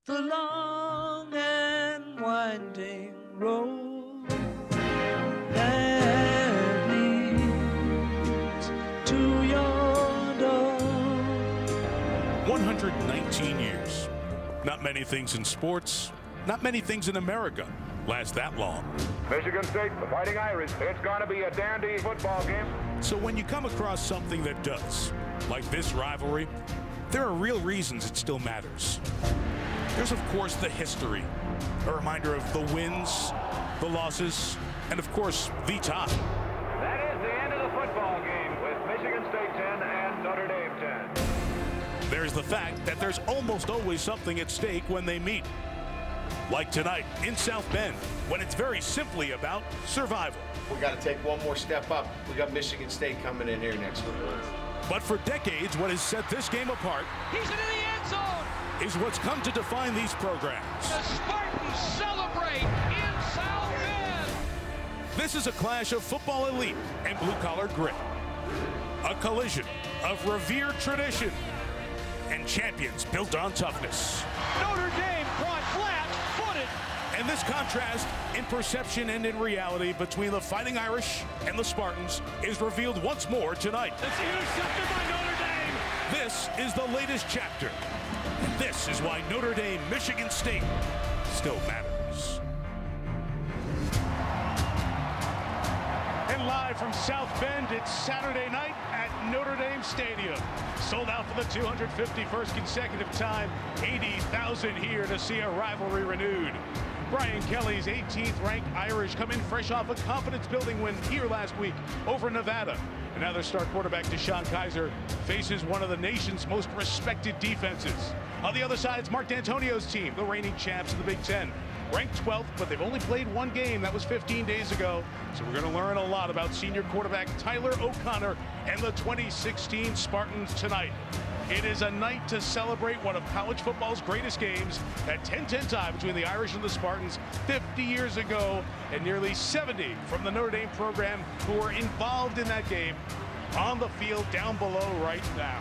the long and winding road that leads to your door. 119 years. Not many things in sports, not many things in America last that long. Michigan State, the Fighting Irish. It's going to be a dandy football game. So when you come across something that does, like this rivalry, there are real reasons it still matters. There's, of course, the history, a reminder of the wins, the losses, and, of course, the tie. That is the end of the football game with Michigan State 10 and Notre Dame 10. There's the fact that there's almost always something at stake when they meet. Like tonight in South Bend, when it's very simply about survival. We got to take one more step up. We got Michigan State coming in here next week. But for decades, what has set this game apart He's into the end zone. is what's come to define these programs. The Spartans celebrate in South Bend. This is a clash of football elite and blue-collar grit. A collision of revered tradition and champions built on toughness. Notre Dame brought flat-footed. And this contrast in perception and in reality between the Fighting Irish and the Spartans is revealed once more tonight. It's intercepted by Notre Dame. This is the latest chapter. And this is why Notre Dame, Michigan State still matters. And live from South Bend, it's Saturday night at Notre Dame Stadium. Sold out for the 251st consecutive time. 80,000 here to see a rivalry renewed. Brian Kelly's 18th ranked Irish come in fresh off a confidence-building win here last week over Nevada. And now their star quarterback, Deshaun Kaiser, faces one of the nation's most respected defenses. On the other side, it's Mark D'Antonio's team, the reigning champs of the Big Ten. Ranked 12th, but they've only played one game. That was 15 days ago. So we're going to learn a lot about senior quarterback Tyler O'Connor and the 2016 Spartans tonight. It is a night to celebrate one of college football's greatest games, that 10-10 tie between the Irish and the Spartans 50 years ago, and nearly 70 from the Notre Dame program who were involved in that game on the field down below right now.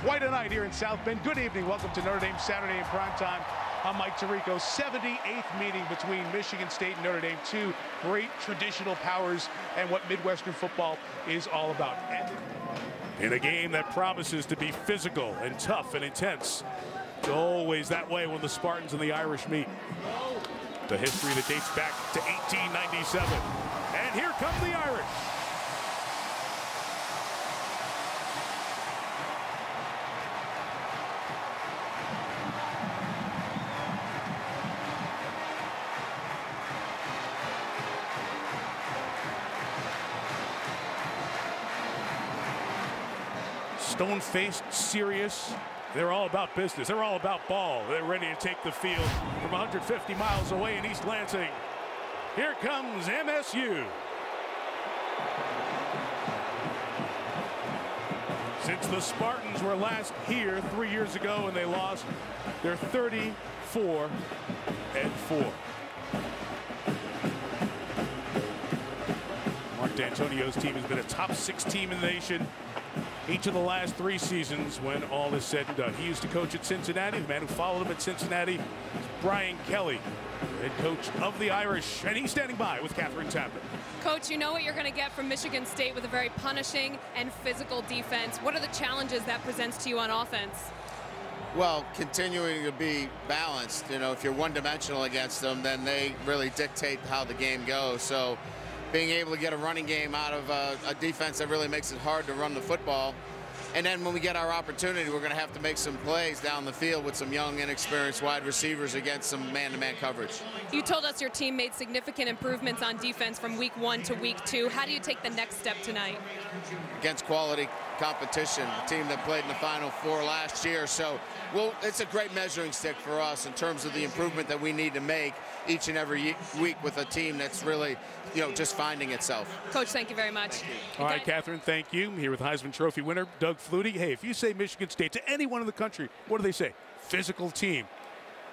Quite a night here in South Bend. Good evening. Welcome to Notre Dame Saturday in primetime. I'm Mike Tirico. 78th meeting between Michigan State and Notre Dame, two great traditional powers, and what Midwestern football is all about. In a game that promises to be physical and tough and intense. It's always that way when the Spartans and the Irish meet. The history that dates back to 1897. And here come the Irish. Stone-faced, serious. They're all about business. They're all about ball. They're ready to take the field from 150 miles away in East Lansing. Here comes MSU. Since the Spartans were last here 3 years ago and they lost, they're 34-4. Mark D'Antonio's team has been a top 6 team in the nation each of the last 3 seasons when all is said and done. He used to coach at Cincinnati. The man who followed him at Cincinnati is Brian Kelly, head coach of the Irish, and he's standing by with Catherine Tappan. Coach, you know what you're going to get from Michigan State with a very punishing and physical defense. What are the challenges that presents to you on offense? Well, continuing to be balanced. You know, if you're one-dimensional against them, then they really dictate how the game goes. So being able to get a running game out of a defense that really makes it hard to run the football. And then when we get our opportunity, we're going to have to make some plays down the field with some young, inexperienced wide receivers against some man-to-man coverage. You told us your team made significant improvements on defense from week 1 to week 2. How do you take the next step tonight? Against quality competition, a team that played in the Final Four last year. So, well, it's a great measuring stick for us in terms of the improvement that we need to make each and every week with a team that's really, you know, just finding itself. Coach, thank you very much. All right, Catherine, thank you. Here with Heisman Trophy winner Doug Flutie. Hey, if you say Michigan State to anyone in the country, what do they say? Physical team.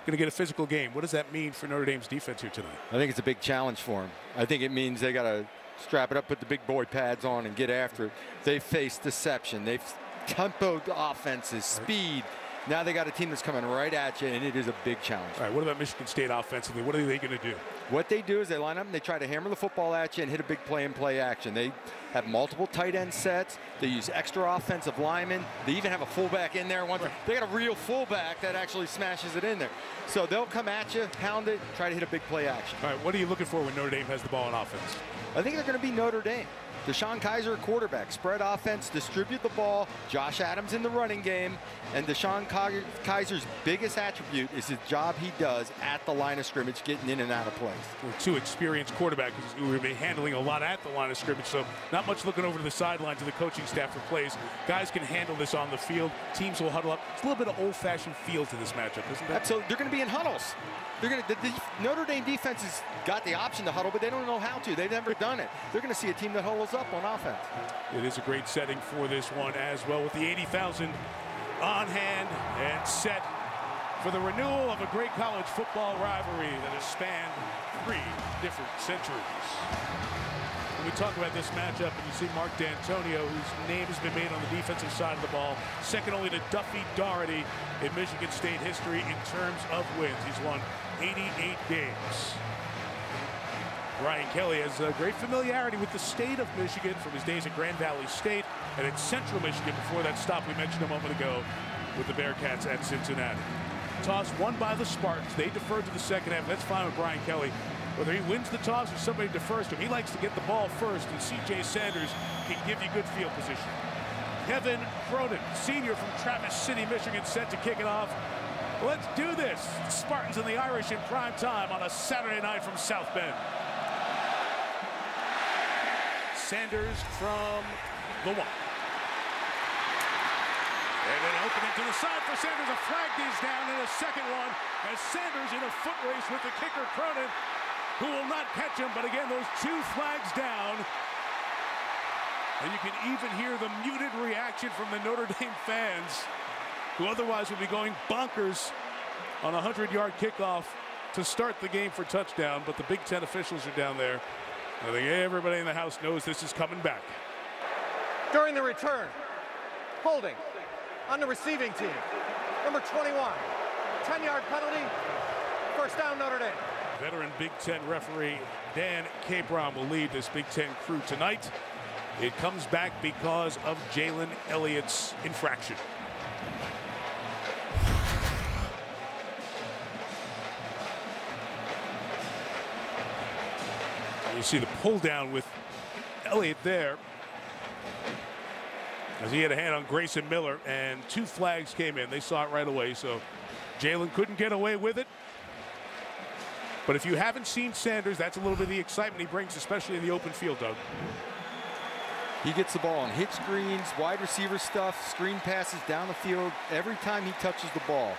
Going to get a physical game. What does that mean for Notre Dame's defense here tonight? I think it's a big challenge for them. I think it means they got to strap it up, put the big boy pads on, and get after it. They face deception. They've tempoed offenses, speed, Now they got a team that's coming right at you, and it is a big challenge. All right, what about Michigan State offensively? What are they going to do? What they do is they line up and they try to hammer the football at you and hit a big play and play action. They have multiple tight end sets. They use extra offensive linemen. They even have a fullback in there. They got a real fullback that actually smashes it in there. So they'll come at you, pound it, try to hit a big play action. All right, what are you looking for when Notre Dame has the ball on offense? I think they're going to be Notre Dame. Deshaun Kaiser, quarterback, spread offense, distribute the ball. Josh Adams in the running game. And Deshaun Kaiser's biggest attribute is his job he does at the line of scrimmage, getting in and out of plays. Well, two experienced quarterbacks who will be handling a lot at the line of scrimmage, so not much looking over to the sideline to the coaching staff for plays. Guys can handle this on the field. Teams will huddle up. It's a little bit of old-fashioned feel to this matchup, isn't it? Absolutely. They're going to be in huddles. The Notre Dame defense has got the option to huddle, but they don't know how to. They've never done it. They're going to see a team that huddles up on offense. It is a great setting for this one as well, with the 80,000 on hand and set for the renewal of a great college football rivalry that has spanned 3 different centuries. When we talk about this matchup, and you see Mark D'Antonio, whose name has been made on the defensive side of the ball, second only to Duffy Doherty in Michigan State history in terms of wins. He's won 88 games. Brian Kelly has a great familiarity with the state of Michigan from his days at Grand Valley State and at Central Michigan before that stop we mentioned a moment ago with the Bearcats at Cincinnati. Toss won by the Spartans. They deferred to the second half. That's fine with Brian Kelly. Whether he wins the toss or somebody defers to him, he likes to get the ball first, and C.J. Sanders can give you good field position. Kevin Cronin, senior from Traverse City, Michigan, set to kick it off. Let's do this. Spartans and the Irish in prime time on a Saturday night from South Bend. Sanders from the 1. And then open it to the side for Sanders. A flag is down in a second one as Sanders in a foot race with the kicker Cronin, who will not catch him. But again, those 2 flags down. And you can even hear the muted reaction from the Notre Dame fans, who otherwise would be going bonkers on a 100-yard kickoff to start the game for touchdown. But the Big Ten officials are down there. I think everybody in the house knows this is coming back. During the return, holding on the receiving team, number 21, 10-yard penalty, first down Notre Dame. Veteran Big Ten referee Dan Capron will lead this Big Ten crew tonight. It comes back because of Jalen Elliott's infraction. You see the pull down with Elliott there, as he had a hand on Grayson Miller, and 2 flags came in. They saw it right away, so Jalen couldn't get away with it. But if you haven't seen Sanders, that's a little bit of the excitement he brings, especially in the open field, Doug. He gets the ball on hit screens, wide receiver stuff, screen passes down the field. Every time he touches the ball,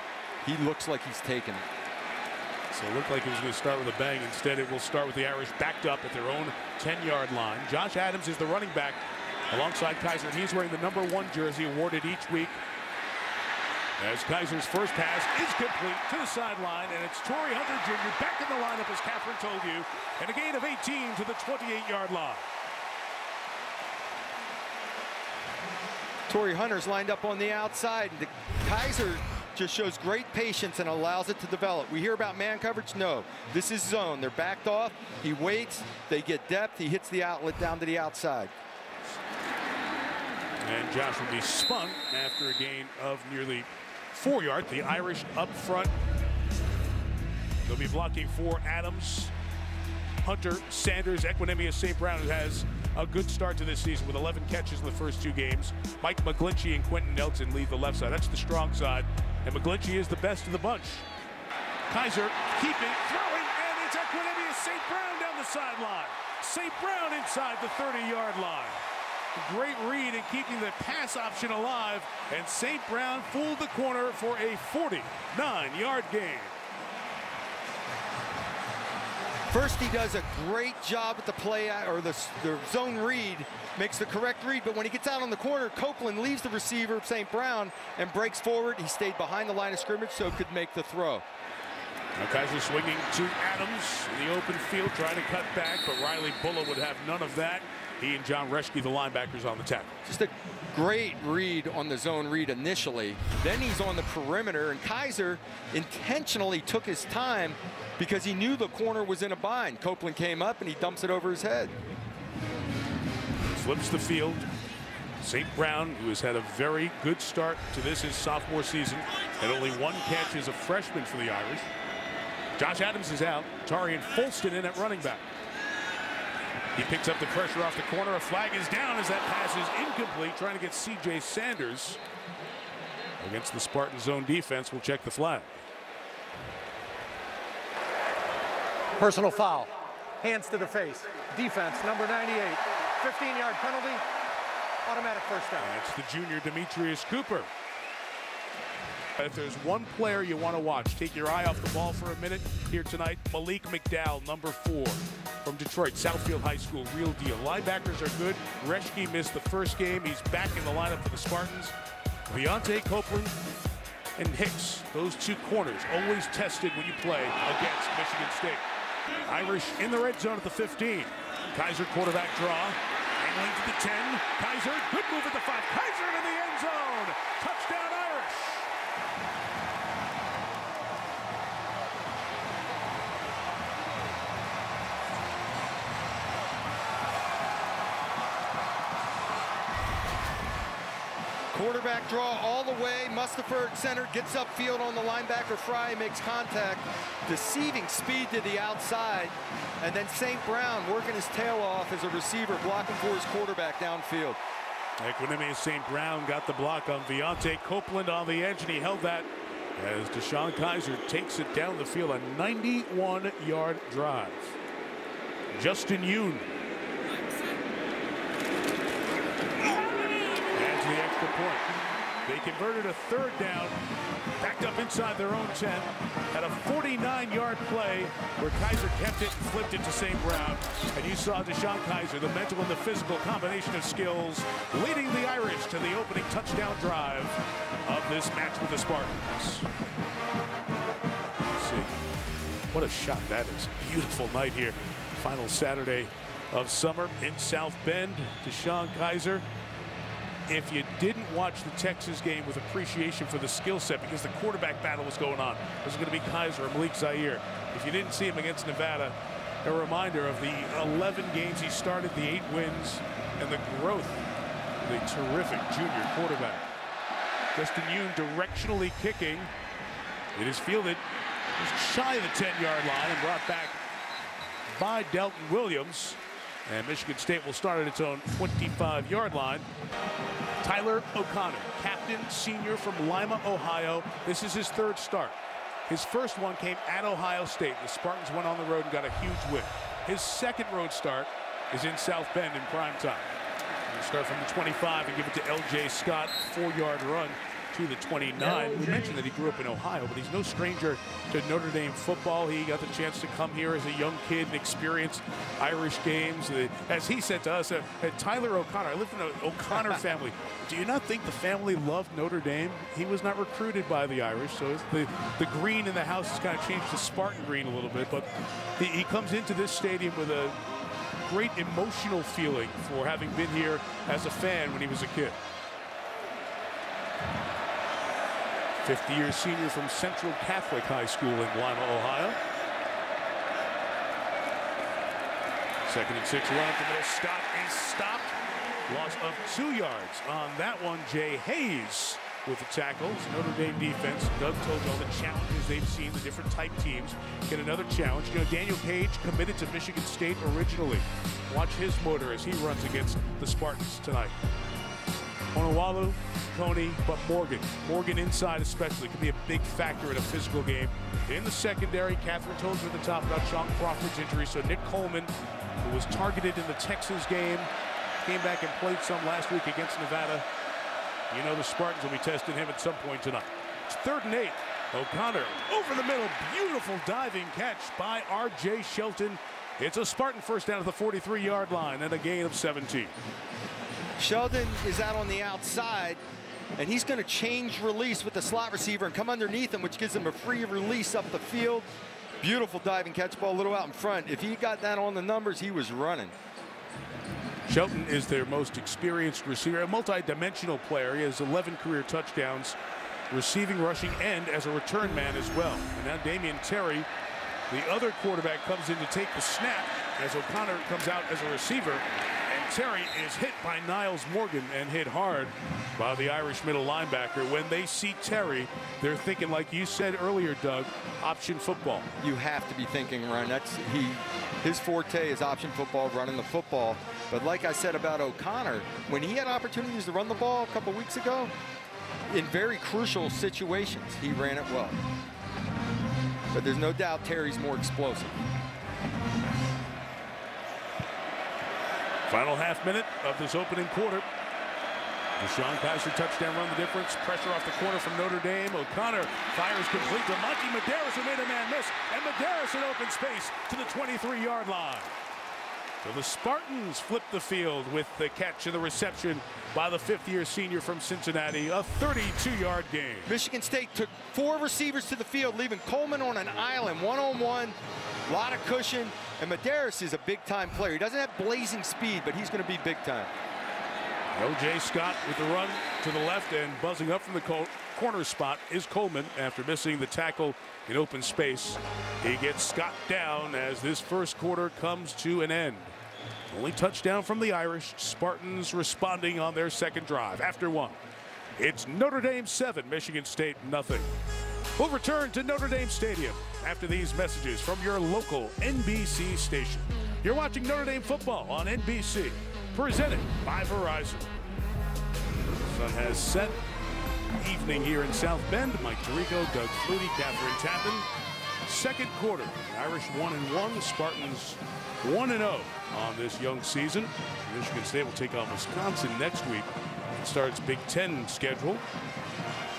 he looks like he's taking it. So it looked like it was going to start with a bang. Instead, it will start with the Irish backed up at their own 10-yard line. Josh Adams is the running back alongside Kaiser. He's wearing the number 1 jersey awarded each week. As Kaiser's first pass is complete to the sideline, and it's Torrey Hunter Jr. back in the lineup, as Catherine told you, and a gain of 18 to the 28-yard line. Torrey Hunter's lined up on the outside. The Kaiser just shows great patience and allows it to develop. We hear about man coverage. No, this is zone. They're backed off. He waits. They get depth. He hits the outlet down to the outside. And Josh will be spun after a gain of nearly 4 yards. The Irish up front. They'll be blocking for Adams, Hunter, Sanders, Equinemius St. Brown, who has a good start to this season with 11 catches in the first 2 games. Mike McGlinchey and Quentin Nelson lead the left side. That's the strong side. And McGlinchey is the best of the bunch. Kaiser keeping, throwing, and it's Equinemius St. Brown down the sideline. St. Brown inside the 30-yard line. Great read in keeping the pass option alive, and St. Brown fooled the corner for a 49-yard gain. First, he does a great job with the play, or the zone read, makes the correct read, but when he gets out on the corner, Copeland leaves the receiver, St. Brown, and breaks forward. He stayed behind the line of scrimmage so could make the throw. Now Kaiser swinging to Adams in the open field, trying to cut back, but Riley Bullough would have none of that. He and John Reschke, the linebackers, on the tackle. Just a great read on the zone read initially. Then he's on the perimeter, and Kaiser intentionally took his time because he knew the corner was in a bind. Copeland came up, and he dumps it over his head. Flips the field. St. Brown, who has had a very good start to his sophomore season, had only one catch as a freshman for the Irish. Josh Adams is out. Tarian Folston in at running back. He picks up the pressure off the corner. A flag is down as that pass is incomplete. Trying to get C.J. Sanders against the Spartan zone defense. We'll check the flag. Personal foul. Hands to the face. Defense, number 98. 15-yard penalty. Automatic first down. And it's the junior Demetrius Cooper. If there's one player you want to watch, take your eye off the ball for a minute here tonight. Malik McDowell, number 4 from Detroit, Southfield High School, real deal. Linebackers are good. Reschke missed the first game. He's back in the lineup for the Spartans. Viante Copeland and Hicks, those two corners, always tested when you play against Michigan State. Irish in the red zone at the 15. Kaiser quarterback draw. Angling to the 10. Kaiser, good move at the 5. Kaiser in the end zone. Touchdown Irish. Quarterback draw all the way. Mustapher center gets upfield on the linebacker. Fry makes contact. Deceiving speed to the outside. And then St. Brown working his tail off as a receiver, blocking for his quarterback downfield. Equanimous St. Brown got the block on Viante Copeland on the edge, and he held that as Deshaun Kaiser takes it down the field. A 91-yard drive. Justin Yoon. Adds the extra point. They converted a third down, backed up inside their own 10, had a 49-yard play where Kaiser kept it and flipped it to St. Brown. And you saw Deshaun Kaiser, the mental and the physical combination of skills, leading the Irish to the opening touchdown drive of this match with the Spartans. Let's see. What a shot that is. Beautiful night here. Final Saturday of summer in South Bend. Deshaun Kaiser. If you didn't watch the Texas game with appreciation for the skill set, because the quarterback battle was going on, was going to be Kaiser or Malik Zaire. If you didn't see him against Nevada, a reminder of the 11 games he started, the 8 wins, and the growth of a terrific junior quarterback. Justin Yoon directionally kicking. It is fielded just shy of the 10-yard line and brought back by Delton Williams. And Michigan State will start at its own 25-yard line. Tyler O'Connor, captain, senior from Lima, Ohio. This is his 3rd start. His first one came at Ohio State. The Spartans went on the road and got a huge win. His 2nd road start is in South Bend in prime time. We'll start from the 25 and give it to L.J. Scott, 4-yard run to the 29. We mentioned that he grew up in Ohio, but he's no stranger to Notre Dame football. He got the chance to come here as a young kid and experience Irish games. As he said to us, Tyler O'Connor, I lived in an O'Connor family. Do you not think the family loved Notre Dame? He was not recruited by the Irish, so the green in the house has kind of changed to Spartan green a little bit, but he comes into this stadium with a great emotional feeling for having been here as a fan when he was a kid. 50-year senior from Central Catholic High School in Lima, Ohio. 2nd and 6 run up the middle. Scott is stopped. Loss of 2 yards on that one. Jay Hayes with the tackles. Notre Dame defense. Doug told you all the challenges they've seen, the different type teams. Get another challenge. You know, Daniel Cage committed to Michigan State originally. Watch his motor as he runs against the Spartans tonight. Onawalu, Coney, but Morgan inside especially could be a big factor in a physical game. In the secondary, Catherine told you at the top about Sean Crawford's injury. So Nick Coleman, who was targeted in the Texas game, came back and played some last week against Nevada. You know the Spartans will be testing him at some point tonight. It's 3rd and 8. O'Connor over the middle. Beautiful diving catch by R.J. Shelton. It's a Spartan first down at the 43-yard line and a gain of 17. Sheldon is out on the outside, and he's going to change release with the slot receiver and come underneath him, which gives him a free release up the field. Beautiful diving catch, ball a little out in front. If he got that on the numbers, he was running. Shelton is their most experienced receiver, a multi-dimensional player. He has 11 career touchdowns, receiving, rushing, and as a return man as well. And now Damian Terry, the other quarterback, comes in to take the snap as O'Connor comes out as a receiver. And Terry is hit by Niles Morgan and hit hard by the Irish middle linebacker. When they see Terry, they're thinking, like you said earlier, Doug, option football. You have to be thinking run. His forte is option football, running the football. But like I said about O'Connor, when he had opportunities to run the ball a couple weeks ago, in very crucial situations, he ran it well. But there's no doubt Terry's more explosive. Final half minute of this opening quarter. Deshaun Kaiser touchdown run the difference. Pressure off the corner from Notre Dame. O'Connor fires complete to Monty Medeiros, who made a man miss. And Medeiros in open space to the 23-yard line. So the Spartans flip the field with the catch and the reception by the fifth-year senior from Cincinnati. A 32-yard game. Michigan State took 4 receivers to the field, leaving Coleman on an island, one-on-one. A lot of cushion. And Medeiros is a big-time player. He doesn't have blazing speed, but he's going to be big-time. O.J. Scott with the run to the left, and buzzing up from the corner spot is Coleman after missing the tackle in open space. He gets Scott down as this first quarter comes to an end. Only touchdown from the Irish. Spartans responding on their second drive. After 1, it's Notre Dame 7, Michigan State nothing. We'll return to Notre Dame Stadium after these messages from your local NBC station. You're watching Notre Dame football on NBC, presented by Verizon. The sun has set. Evening here in South Bend. Mike Tirico, Doug Flutie, Catherine Tappan. Second quarter. The Irish 1-1. The Spartans 1-0 on this young season. Michigan State will take on Wisconsin next week. It starts Big Ten schedule.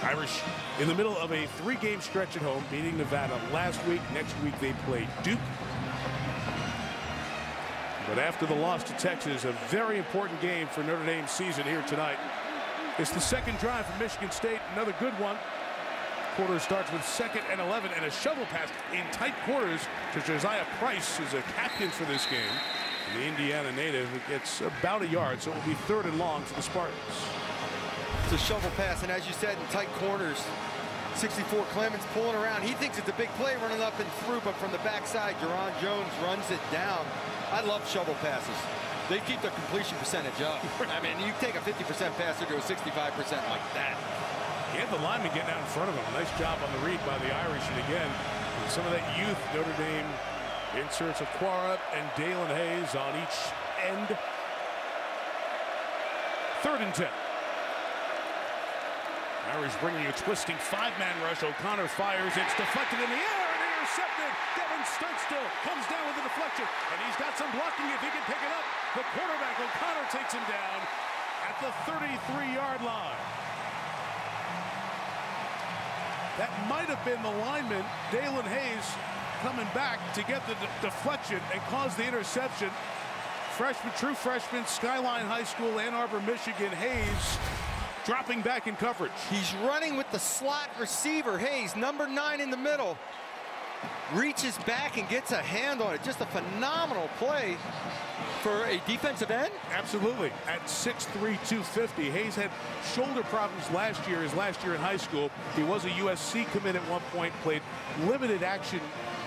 Irish in the middle of a 3-game stretch at home, beating Nevada last week. Next week they play Duke. But after the loss to Texas, a very important game for Notre Dame's season here tonight. It's the second drive for Michigan State, another good one. Quarter starts with 2nd and 11 and a shovel pass in tight quarters to Josiah Price, who's a captain for this game. And the Indiana native, who gets about a yard, so it will be 3rd and long for the Spartans. It's a shovel pass, and as you said, in tight corners, 64 Clemens pulling around. He thinks it's a big play running up and through, but from the backside, Jerron Jones runs it down. I love shovel passes. They keep their completion percentage up. I mean, you take a 50% passer to a 65% like that. He had the lineman getting out in front of him. Nice job on the read by the Irish. And again, with some of that youth, Notre Dame inserts Aquara and Dalen Hayes on each end. 3rd and 10. Irish bringing a twisting 5-man rush. O'Connor fires. It's deflected in the air and intercepted. Devin Stunstill comes down with the deflection, and he's got some blocking if he can pick it up. The quarterback, O'Connor, takes him down at the 33-yard line. That might have been the lineman, Dalen Hayes, coming back to get the deflection and cause the interception. Freshman, true freshman, Skyline High School, Ann Arbor, Michigan. Hayes dropping back in coverage. He's running with the slot receiver. Hayes, number 9 in the middle, reaches back and gets a hand on it. Just a phenomenal play for a defensive end. Absolutely. At 6'3", 250. Hayes had shoulder problems last year, his last year in high school. He was a USC commit at one point, played limited action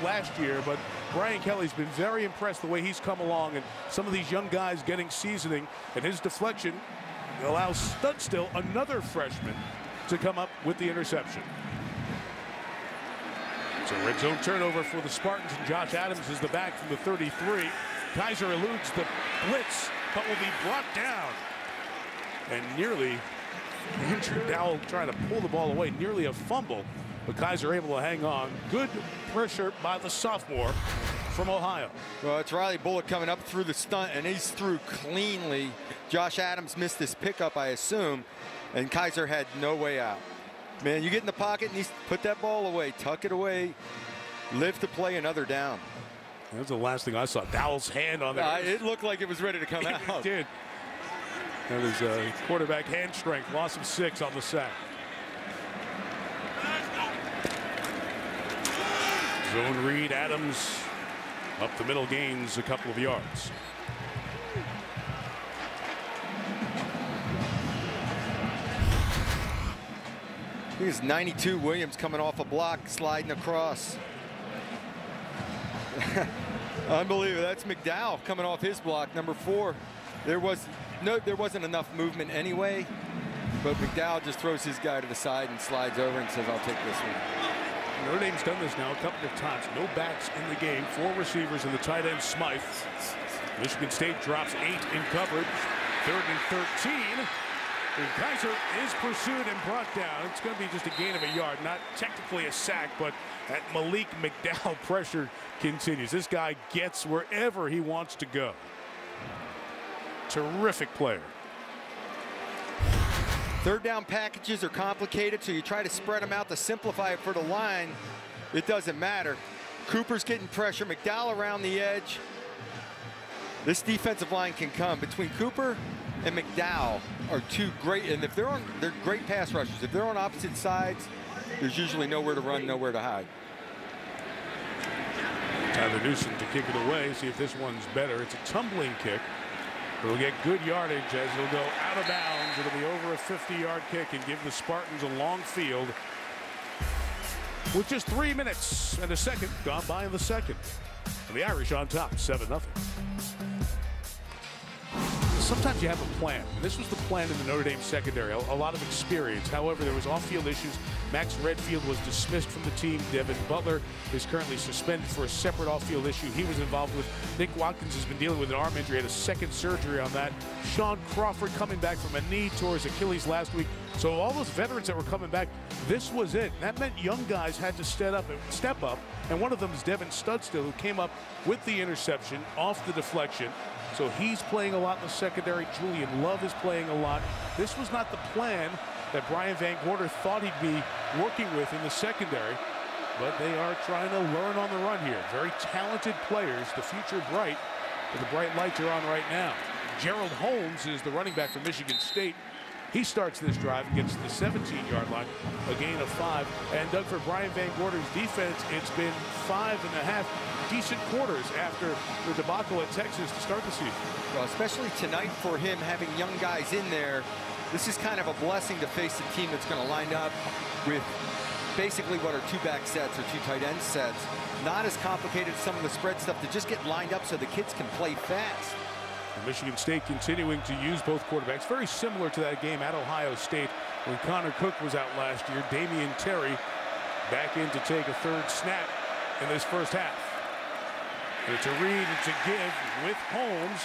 last year, but Brian Kelly's been very impressed the way he's come along, and some of these young guys getting seasoning, and his deflection allows Studstill, another freshman, to come up with the interception. So red zone turnover for the Spartans, and Josh Adams is the back from the 33. Kaiser eludes the blitz, but will be brought down. And nearly, Andrew Dowell trying to pull the ball away, nearly a fumble, but Kaiser able to hang on. Good pressure by the sophomore from Ohio. Well, it's Riley Bullock coming up through the stunt, and he's through cleanly. Josh Adams missed this pickup, I assume, and Kaiser had no way out. Man, you get in the pocket and put that ball away, tuck it away, live to play another down. That was the last thing I saw. Dowell's hand on there. It looked like it was ready to come out. It did. That was quarterback hand strength. Loss of 6 on the sack. Zone read. Adams up the middle, gains a couple of yards. I think it's 92 Williams coming off a block, sliding across. Unbelievable. That's McDowell coming off his block, number 4. There wasn't enough movement anyway, but McDowell just throws his guy to the side and slides over and says, I'll take this one. Notre Dame's done this now a couple of times. No backs in the game. 4 receivers and the tight end Smythe. Michigan State drops 8 in coverage. 3rd and 13. And Kaiser is pursued and brought down. It's going to be just a gain of a yard. Not technically a sack, but that Malik McDowell pressure continues. This guy gets wherever he wants to go. Terrific player. 3rd down packages are complicated, so you try to spread them out to simplify it for the line. It doesn't matter. Cooper's getting pressure. McDowell around the edge. This defensive line can come. Between Cooper and McDowell are 2 great, and if they're great pass rushers. If they're on opposite sides, there's usually nowhere to run, nowhere to hide. Tyler Newsom to kick it away. See if this one's better. It's a tumbling kick. It'll get good yardage as it'll go out of bounds. It'll be over a 50-yard kick and give the Spartans a long field. With just 3 minutes and a second gone by in the second. And the Irish on top, 7-0. Sometimes you have a plan. This was the plan in the Notre Dame secondary. A lot of experience. However, there was off-field issues. Max Redfield was dismissed from the team. Devin Butler is currently suspended for a separate off-field issue he was involved with. Nick Watkins has been dealing with an arm injury, had a second surgery on that. Sean Crawford coming back from a knee, tore his Achilles last week. So all those veterans that were coming back, this was it. That meant young guys had to step up. And one of them is Devin Studstill, who came up with the interception off the deflection. So he's playing a lot in the secondary. Julian Love is playing a lot. This was not the plan that Brian Van Gorder thought he'd be working with in the secondary, but they are trying to learn on the run here. Very talented players, the future bright, but the bright lights are on right now. Gerald Holmes is the running back for Michigan State. He starts this drive and gets to the 17-yard line, a gain of 5. And Doug, for Brian Van Gorder's defense, it's been 5.5 decent quarters after the debacle at Texas to start the season. Well, especially tonight for him, having young guys in there, this is kind of a blessing to face a team that's going to line up with basically what are 2-back sets or 2 tight end sets. Not as complicated as some of the spread stuff, to just get lined up so the kids can play fast. Michigan State continuing to use both quarterbacks. Very similar to that game at Ohio State when Connor Cook was out last year. Damian Terry back in to take a 3rd snap in this first half. It's a read, it's a give with Holmes.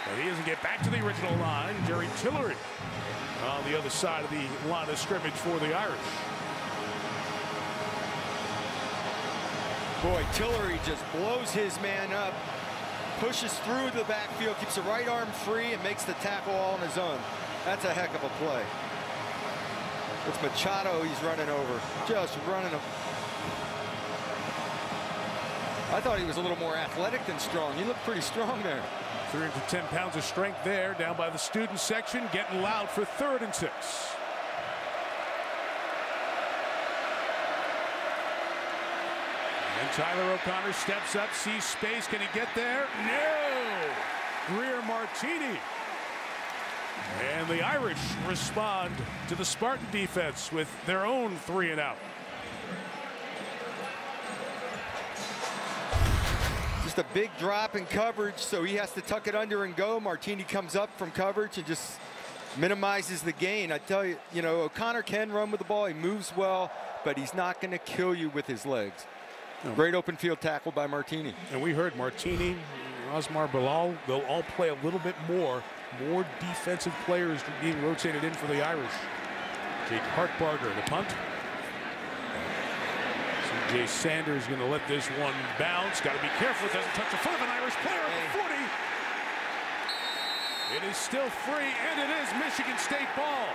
But he doesn't get back to the original line. Jerry Tillery on the other side of the line of scrimmage for the Irish. Boy, Tillery just blows his man up, pushes through the backfield, keeps the right arm free, and makes the tackle all on his own. That's a heck of a play. It's Machado he's running over, just running him. I thought he was a little more athletic than strong. He looked pretty strong there. 310 pounds of strength there, down by the student section, getting loud for 3rd and 6. And Tyler O'Connor steps up, sees space. Can he get there? No! Greer Martini. And the Irish respond to the Spartan defense with their own 3 and out. Just a big drop in coverage, so he has to tuck it under and go. Martini comes up from coverage and just minimizes the gain. I tell you, O'Connor can run with the ball. He moves well, but he's not going to kill you with his legs. No. Great open field tackle by Martini. And we heard Martini, Osmar Bilal, they'll all play a little bit more defensive players being rotated in for the Irish. Jake Hartbarger, the punt. C.J. Sanders going to let this one bounce. Got to be careful. It doesn't touch the foot of an Irish player at the 40. It is still free, and it is Michigan State ball.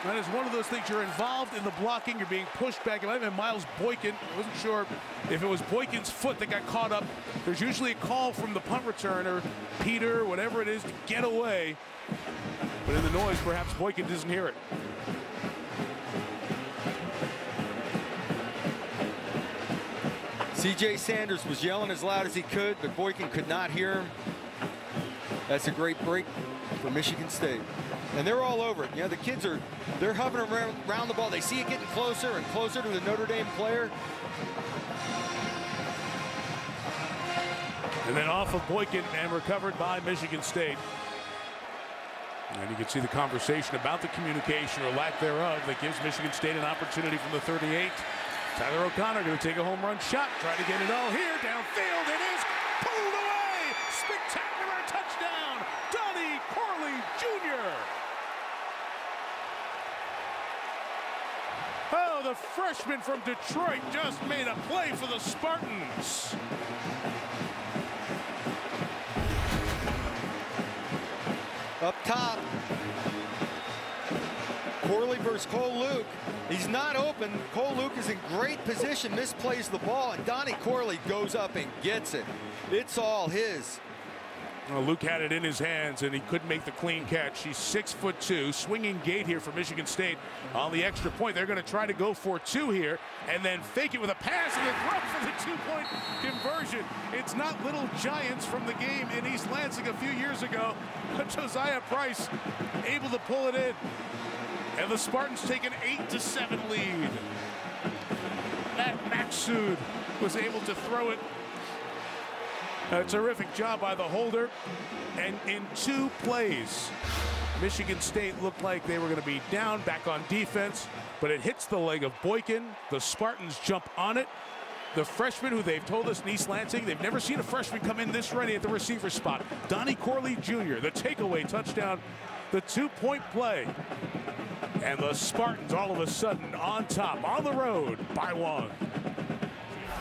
That is one of those things. You're involved in the blocking. You're being pushed back. It might have been Miles Boykin. I wasn't sure if it was Boykin's foot that got caught up. There's usually a call from the punt returner, Peter, whatever it is, to get away. But in the noise, perhaps Boykin doesn't hear it. C.J. Sanders was yelling as loud as he could, but Boykin could not hear him. That's a great break for Michigan State. And they're all over it. You know, the kids they're hovering around the ball. They see it getting closer and closer to the Notre Dame player. And then off of Boykin and recovered by Michigan State. And you can see the conversation about the communication or lack thereof that gives Michigan State an opportunity from the 38. Tyler O'Connor going to take a home run shot, try to get it all here, downfield. It is pulled away. Spectacular touchdown, Donnie Corley Jr. Oh, the freshman from Detroit just made a play for the Spartans. Up top, Corley versus Cole Luke. He's not open. Cole Luke is in great position, misplays the ball, and Donnie Corley goes up and gets it. It's all his. Well, Luke had it in his hands, and he couldn't make the clean catch. He's 6'2", swinging gate here for Michigan State on the extra point. They're going to try to go for two here, and then fake it with a pass and a throw for the two-point conversion. It's not little giants from the game in East Lansing a few years ago, but Josiah Price able to pull it in, and the Spartans take an 8-7 lead. Matt Maxud was able to throw it. A terrific job by the holder, and in two plays, Michigan State looked like they were going to be down, back on defense, but it hits the leg of Boykin. The Spartans jump on it. The freshman, who they've told us in East Lansing, they've never seen a freshman come in this ready at the receiver spot. Donnie Corley Jr., the takeaway touchdown, the two-point play. And the Spartans all of a sudden on top, on the road by one.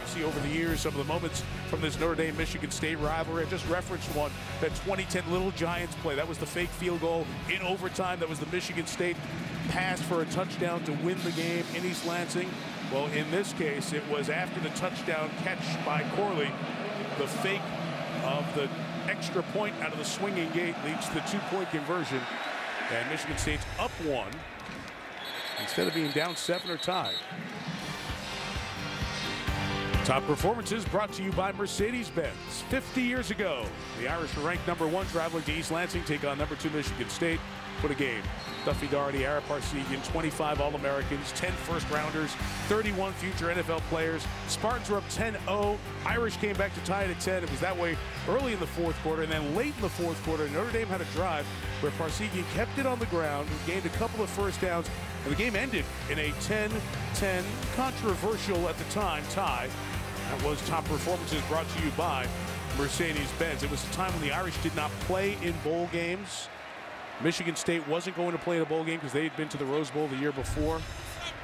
See over the years some of the moments from this Notre Dame-Michigan State rivalry. I just referenced one, that 2010 Little Giants play. That was the fake field goal in overtime. That was the Michigan State pass for a touchdown to win the game in East Lansing. Well, in this case, it was after the touchdown catch by Corley. The fake of the extra point out of the swinging gate leads to the two-point conversion. And Michigan State's up one instead of being down 7 or tied. Top performances brought to you by Mercedes-Benz. 50 years ago, the Irish were ranked #1, traveling to East Lansing, take on #2 Michigan State. What a game. Duffy Daugherty, Ara Parsegian, 25 All-Americans, 10 first-rounders, 31 future NFL players. Spartans were up 10-0. Irish came back to tie it at 10. It was that way early in the fourth quarter, and then late in the fourth quarter, Notre Dame had a drive where Parsegian kept it on the ground, gained a couple of first downs, and the game ended in a 10-10 controversial at the time tie. That was top performances brought to you by Mercedes-Benz. It was a time when the Irish did not play in bowl games. Michigan State wasn't going to play in a bowl game because they had been to the Rose Bowl the year before.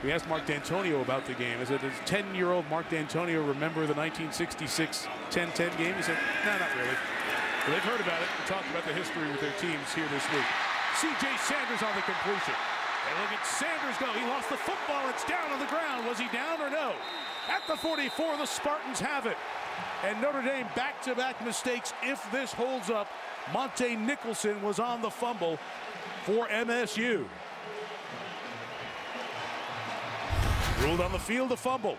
We asked Mark D'Antonio about the game. Does 10-year-old Mark D'Antonio remember the 1966 10-10 game? He said, no, not really. But they've heard about it and talked about the history with their teams here this week. C.J. Sanders on the completion. And look at Sanders go. He lost the football. It's down on the ground. Was he down or no? At the 44, the Spartans have it. And Notre Dame back-to-back mistakes if this holds up. Monte Nicholson was on the fumble for MSU. Ruled on the field a fumble.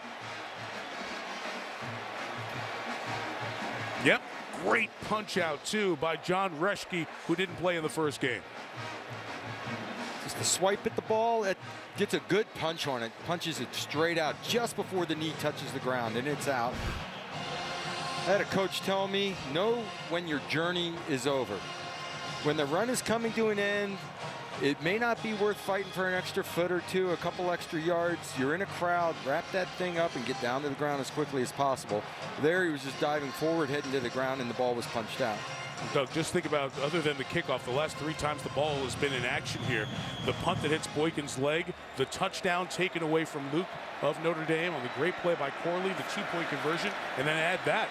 Yep, great punch out too by John Reschke, who didn't play in the first game. Just a swipe at the ball, it gets a good punch on it, punches it straight out just before the knee touches the ground, and it's out. I had a coach tell me, know when your journey is over. When the run is coming to an end, it may not be worth fighting for an extra foot or two, a couple extra yards. You're in a crowd, wrap that thing up and get down to the ground as quickly as possible. There he was just diving forward, heading to the ground, and the ball was punched out. Doug, just think about, other than the kickoff, the last 3 times the ball has been in action here. The punt that hits Boykin's leg, the touchdown taken away from Luke of Notre Dame on the great play by Corley, the 2-point conversion, and then add that.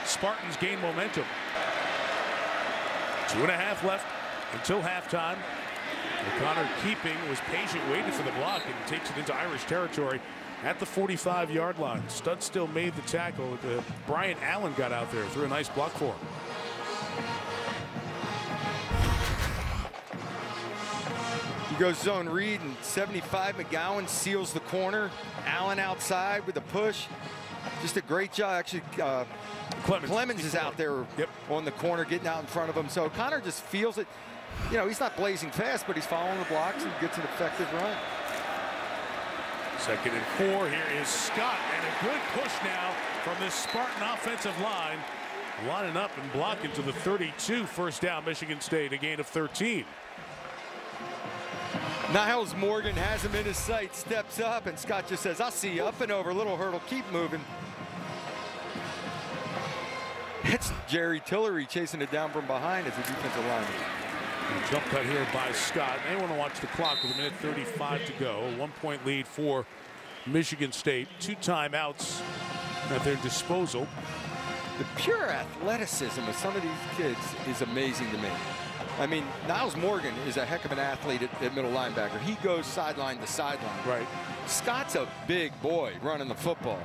Spartans gain momentum. 2.5 left until halftime. O'Connor keeping, was patient, waited for the block, and takes it into Irish territory at the 45-yard line. Stud still made the tackle. Brian Allen got out there, threw a nice block for him. He goes zone read, and 75 McGowan seals the corner. Allen outside with a push. Just a great job. Actually, Clemens is out there on the corner, getting out in front of him. So Connor just feels it. you know, he's not blazing fast, but he's following the blocks and gets an effective run. 2nd and 4. Here is Scott, and a good push now from this Spartan offensive line. Lining up and blocking to the 32. First down, Michigan State, a gain of 13. Niles Morgan has him in his sight, steps up, and Scott just says, I'll see you up and over. Little hurdle, keep moving. It's Jerry Tillery chasing it down from behind as a defensive lineman. Jump cut here by Scott. They want to watch the clock with 1:35 to go. A 1-point lead for Michigan State. 2 timeouts at their disposal. The pure athleticism of some of these kids is amazing to me. I mean, Niles Morgan is a heck of an athlete at middle linebacker. He goes sideline to sideline. Right. Scott's a big boy running the football,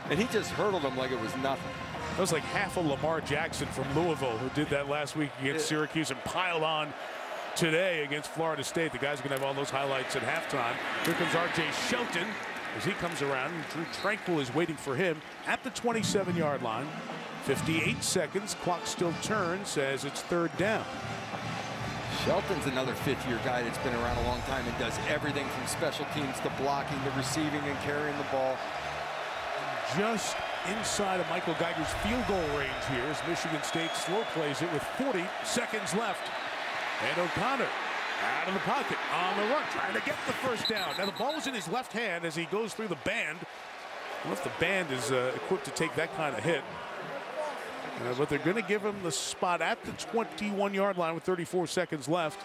and he just hurdled him like it was nothing. That was like half of Lamar Jackson from Louisville, who did that last week against Syracuse and piled on today against Florida State. The guys are going to have all those highlights at halftime. Here comes R.J. Shelton as he comes around. Drew Tranquil is waiting for him at the 27-yard line. 58 seconds. Clock still turns as it's 3rd down. Shelton's another 5th-year guy that's been around a long time and does everything from special teams to blocking to receiving and carrying the ball. Just inside of Michael Geiger's field goal range here as Michigan State slow plays it with 40 seconds left. And O'Connor out of the pocket on the run, trying to get the first down. Now the ball is in his left hand as he goes through the band. I don't know if the band is equipped to take that kind of hit. But they're going to give him the spot at the 21-yard line with 34 seconds left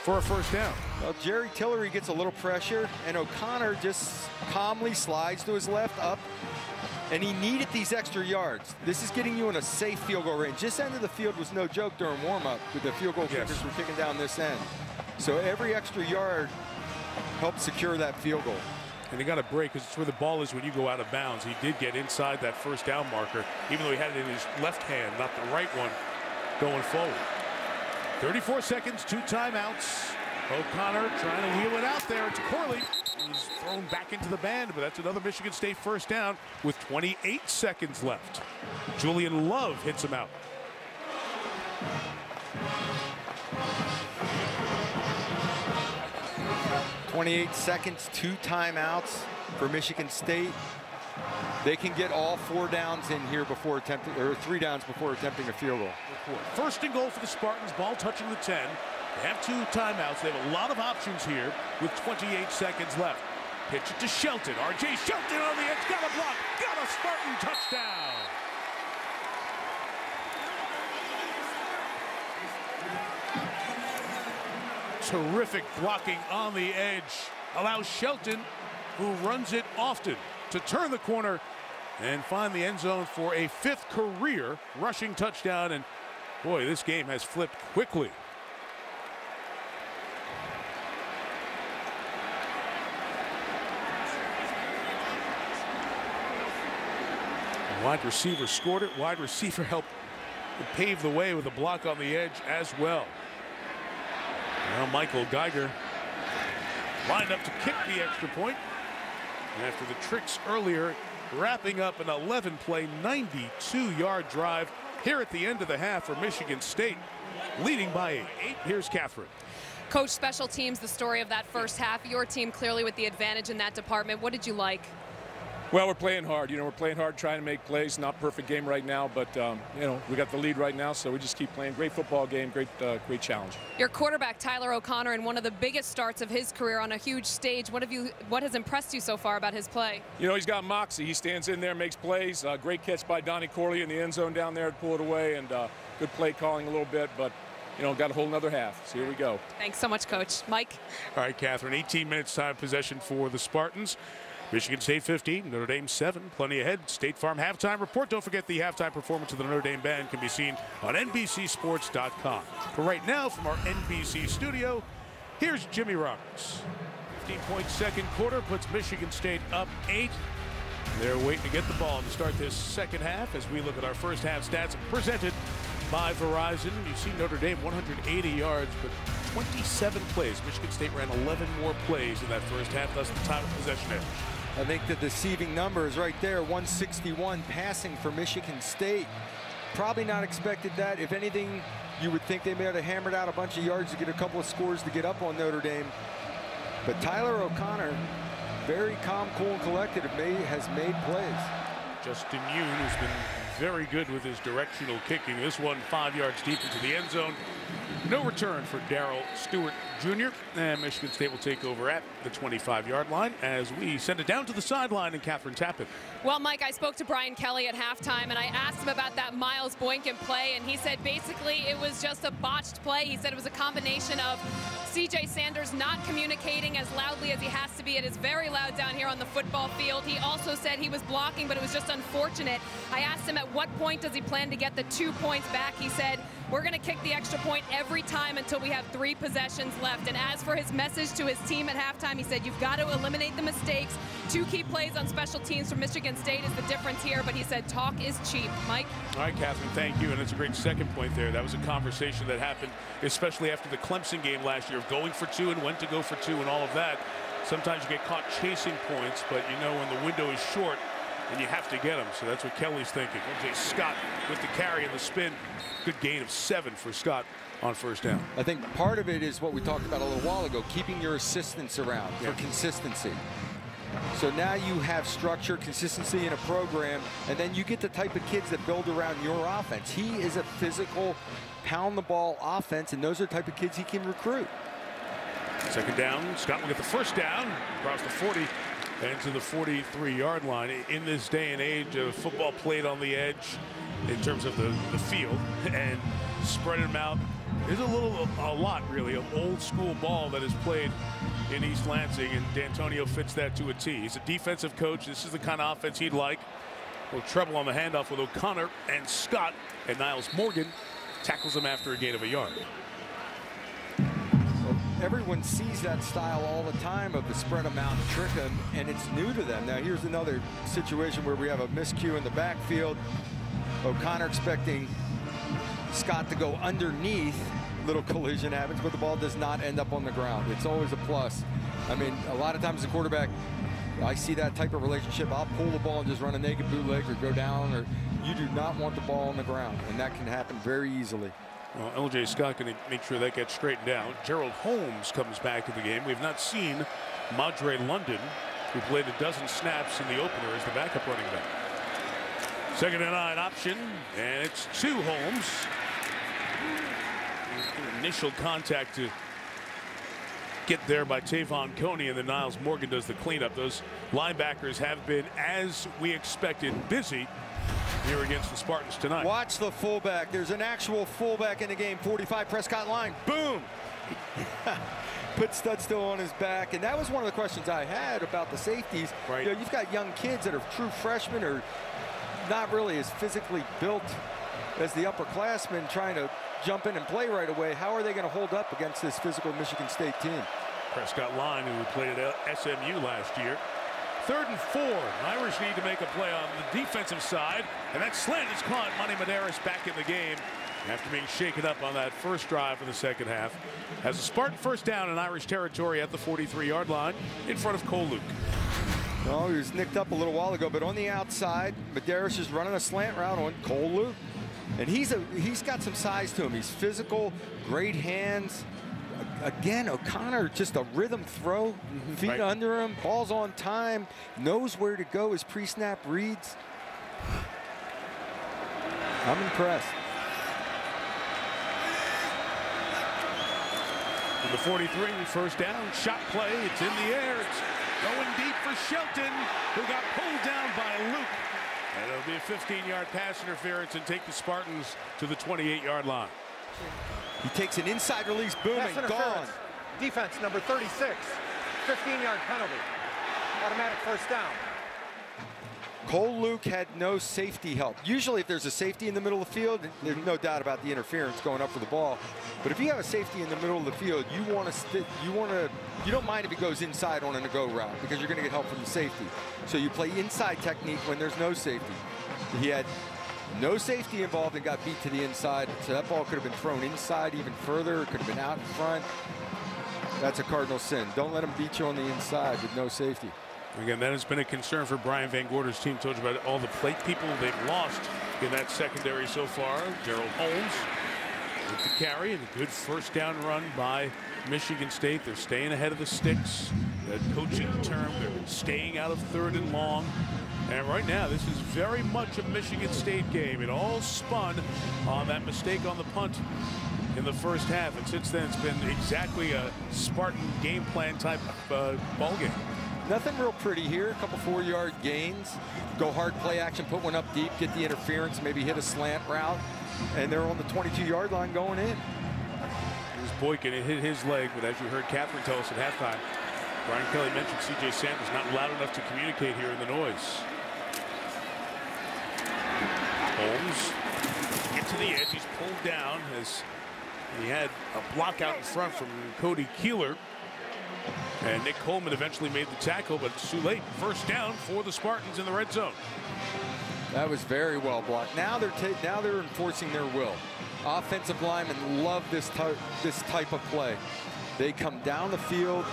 for a first down. Well, Jerry Tillery gets a little pressure, and O'Connor just calmly slides to his left up, and he needed these extra yards. This is getting you in a safe field goal range. This end of the field was no joke during warm-up with the field goal kickers were kicking down this end. So every extra yard helped secure that field goal. And he got a break because it's where the ball is when you go out of bounds. He did get inside that first down marker, even though he had it in his left hand, not the right one, going forward. 34 seconds, 2 timeouts. O'Connor trying to wheel it out there to Corley. He's thrown back into the band, but that's another Michigan State first down with 28 seconds left. Julian Love hits him out. .28 seconds, 2 timeouts for Michigan State. They can get all 4 downs in here before attempting, or 3 downs before attempting a field goal. First and goal for the Spartans, ball touching the 10. They have 2 timeouts. They have a lot of options here with 28 seconds left. Pitch it to Shelton. R.J. Shelton on the edge, got a block, got a Spartan touchdown. Terrific blocking on the edge allows Shelton, who runs it often, to turn the corner and find the end zone for a 5th career rushing touchdown. And boy, this game has flipped quickly. Wide receiver scored it. Wide receiver helped pave the way with a block on the edge as well. Now Michael Geiger lined up to kick the extra point. And after the tricks earlier, wrapping up an 11-play, 92-yard drive here at the end of the half for Michigan State, leading by 8. Here's Catherine. Coach, special teams, the story of that first half. Your team clearly with the advantage in that department. What did you like? Well, we're playing hard. You know, we're playing hard, trying to make plays. Not perfect game right now, but you know, we got the lead right now, so we just keep playing. Great football game, great challenge. Your quarterback Tyler O'Connor in one of the biggest starts of his career on a huge stage. What has impressed you so far about his play? You know, he's got moxie. He stands in there, makes plays. Great catch by Donnie Corley in the end zone down there to pull it away, and good play calling a little bit, but you know, got a whole nother half. So here we go. Thanks so much, Coach. Mike. All right, Catherine. 18 minutes time possession for the Spartans. Michigan State 15, Notre Dame 7, plenty ahead. State Farm halftime report. Don't forget the halftime performance of the Notre Dame band can be seen on NBCSports.com. For right now, from our NBC studio, here's Jimmy Roberts. 15-point second quarter puts Michigan State up 8. They're waiting to get the ball to start this second half as we look at our first half stats presented by Verizon. You see Notre Dame 180 yards, but 27 plays. Michigan State ran 11 more plays in that first half, thus the time of possession edge. I think the deceiving number is right there, 161 passing for Michigan State. probably not expected that. If anything, you would think they may have hammered out a bunch of yards to get a couple of scores to get up on Notre Dame. But Tyler O'Connor, very calm, cool, and collected, has made plays. Justin Yoon, who's been very good with his directional kicking. This one 5 yards deep into the end zone. No return for Darrell Stewart Jr. And Michigan State will take over at the 25-yard line as we send it down to the sideline and Catherine Tappan. Well, Mike, I spoke to Brian Kelly at halftime, and I asked him about that Miles Boykin play, and he said basically it was just a botched play. He said it was a combination of C.J. Sanders not communicating as loudly as he has to be. It is very loud down here on the football field. He also said he was blocking, but it was just unfortunate. I asked him at what point does he plan to get the 2 points back. He said, we're going to kick the extra point every time until we have 3 possessions left. And as for his message to his team at halftime, he said, you've got to eliminate the mistakes. 2 key plays on special teams for Michigan State is the difference here, but he said talk is cheap. Mike? All right, Catherine, thank you. And it's a great second point there. That was a conversation that happened, especially after the Clemson game last year, of going for 2 and when to go for 2 and all of that. Sometimes you get caught chasing points, but you know when the window is short and you have to get them. So that's what Kelly's thinking. O.J. Scott with the carry and the spin. Good gain of 7 for Scott on first down. I think part of it is what we talked about a little while ago, keeping your assistants around for consistency. So now you have structure, consistency in a program, and then you get the type of kids that build around your offense. He is a physical, pound-the-ball offense, and those are the type of kids he can recruit. Second down, Scott will get the first down across the 40 and to the 43-yard line. In this day and age of football played on the edge in terms of the field and spreading them out, there's a lot really of old school ball that is played in East Lansing, and D'Antonio fits that to a T. He's a defensive coach. This is the kind of offense he'd like. A little trouble on the handoff with O'Connor and Scott, and Niles Morgan tackles him after a gain of a yard. Everyone sees that style all the time of the spread them out and trick them, and it's new to them. Now here's another situation where we have a miscue in the backfield. O'Connor expecting Scott to go underneath. Little collision happens, but the ball does not end up on the ground. It's always a plus. I mean, a lot of times the quarterback, I see that type of relationship. I'll pull the ball and just run a naked bootleg or go down, or you do not want the ball on the ground, and that can happen very easily. Well, L.J. Scott going to make sure that gets straightened out. Gerald Holmes comes back to the game. We've not seen Madre London, who played a dozen snaps in the opener as the backup running back. 2nd and 9 option, and it's to Holmes. Initial contact to get there by Tavon Coney, and then Niles Morgan does the cleanup. Those linebackers have been, as we expected, busy here against the Spartans tonight. Watch the fullback. There's an actual fullback in the game. 45 Prescott line. Boom. Put Studstill on his back. And that was one of the questions I had about the safeties. Right. You know, you've got young kids that are true freshmen or not really as physically built as the upperclassmen trying to jump in and play right away. How are they going to hold up against this physical Michigan State team? Prescott Line, who played at SMU last year. 3rd and 4. Irish need to make a play on the defensive side, and that slant is caught. Monty Medeiros back in the game after being shaken up on that first drive of the second half. Has a Spartan first down in Irish territory at the 43-yard line in front of Cole Luke. Well, he was nicked up a little while ago, but on the outside, Medeiros is running a slant route on Cole Luke. And he's got some size to him. He's physical, great hands. Again, O'Connor, just a rhythm throw, feet under him, ball's on time, knows where to go, his pre-snap reads. I'm impressed. To the 43, first down, shot play, it's in the air, it's going deep for Shelton, who got pulled down by Luke. And it'll be a 15-yard pass interference and take the Spartans to the 28-yard line. He takes an inside release, boom, and gone. Defense number 36, 15-yard penalty. Automatic first down. Cole Luke had no safety help. Usually if there's a safety in the middle of the field, there's no doubt about the interference going up for the ball. But if you have a safety in the middle of the field, you don't mind if it goes inside on a go route because you're going to get help from the safety. So you play inside technique when there's no safety. He had no safety involved and got beat to the inside. So that ball could have been thrown inside even further. It could have been out in front. That's a cardinal sin. Don't let him beat you on the inside with no safety. Again, that has been a concern for Brian Van Gorder's team. Told you about all the plate people they've lost in that secondary so far. Gerald Holmes with the carry and a good first down run by Michigan State. They're staying ahead of the sticks. That coaching term, they're staying out of 3rd and long. And right now, this is very much a Michigan State game. It all spun on that mistake on the punt in the first half. And since then, it's been exactly a Spartan game plan type ball game. Nothing real pretty here. A couple 4-yard gains. Go hard play action, put one up deep, get the interference, maybe hit a slant route. And they're on the 22-yard line going in. Here's Boykin. It hit his leg, but as you heard Catherine tell us at halftime, Brian Kelly mentioned C.J. Sanders not loud enough to communicate here in the noise. Holmes gets to the edge. He's pulled down as he had a block out in front from Cody Keeler. And Nick Coleman eventually made the tackle, but it's too late. First down for the Spartans in the red zone. That was very well blocked. Now they're enforcing their will. Offensive linemen love this type of play. They come down the field.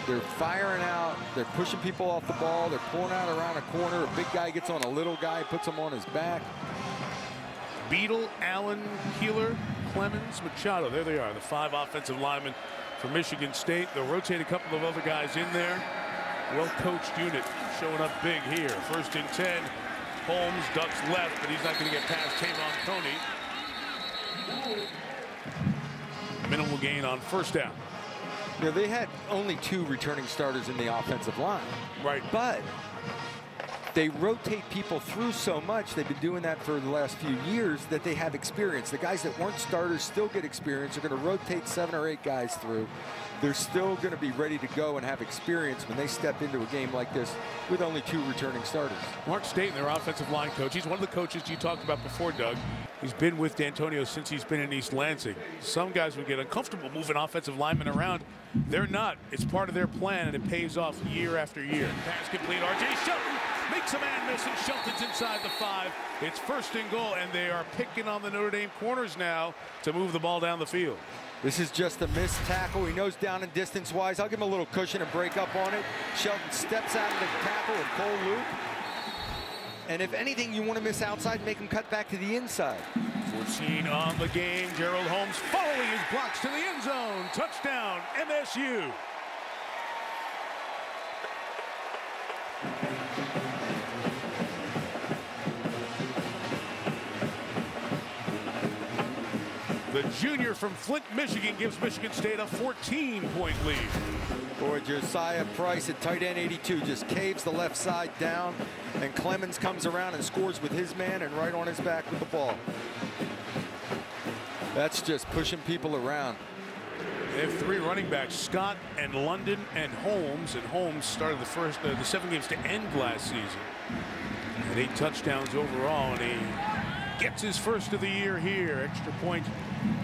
They're firing out. They're pushing people off the ball. They're pulling out around a corner. A big guy gets on a little guy, puts him on his back. Beadle, Allen, Keeler, Clemens, Machado. There they are, the 5 offensive linemen for Michigan State. They'll rotate a couple of other guys in there. Well-coached unit showing up big here. 1st and 10. Holmes ducks left, but he's not going to get past Tavon Coney. Minimal gain on first down. You know, they had only 2 returning starters in the offensive line. Right. But they rotate people through so much. They've been doing that for the last few years that they have experience. The guys that weren't starters still get experience. They're going to rotate 7 or 8 guys through. They're still going to be ready to go and have experience when they step into a game like this with only 2 returning starters. Mark Staten, their offensive line coach, he's one of the coaches you talked about before, Doug. He's been with D'Antonio since he's been in East Lansing. Some guys would get uncomfortable moving offensive linemen around. They're not. It's part of their plan, and it pays off year after year. Pass complete. R.J. Shelton makes a man miss, and Shelton's inside the 5. It's 1st and goal, and they are picking on the Notre Dame corners now to move the ball down the field. This is just a missed tackle. He knows down and distance-wise. I'll give him a little cushion and break up on it. Shelton steps out of the tackle with Cole Luke. And if anything, you want to miss outside, make him cut back to the inside. 14 on the game. Gerald Holmes following his blocks to the end zone. Touchdown, MSU. The junior from Flint, Michigan gives Michigan State a 14-point lead. Boy, Josiah Price at tight end 82 just caves the left side down, and Clemens comes around and scores with his man and right on his back with the ball. That's just pushing people around. They have 3 running backs, Scott and London and Holmes. And Holmes started the 7 games to end last season. And 8 touchdowns overall, and he gets his first of the year here. Extra point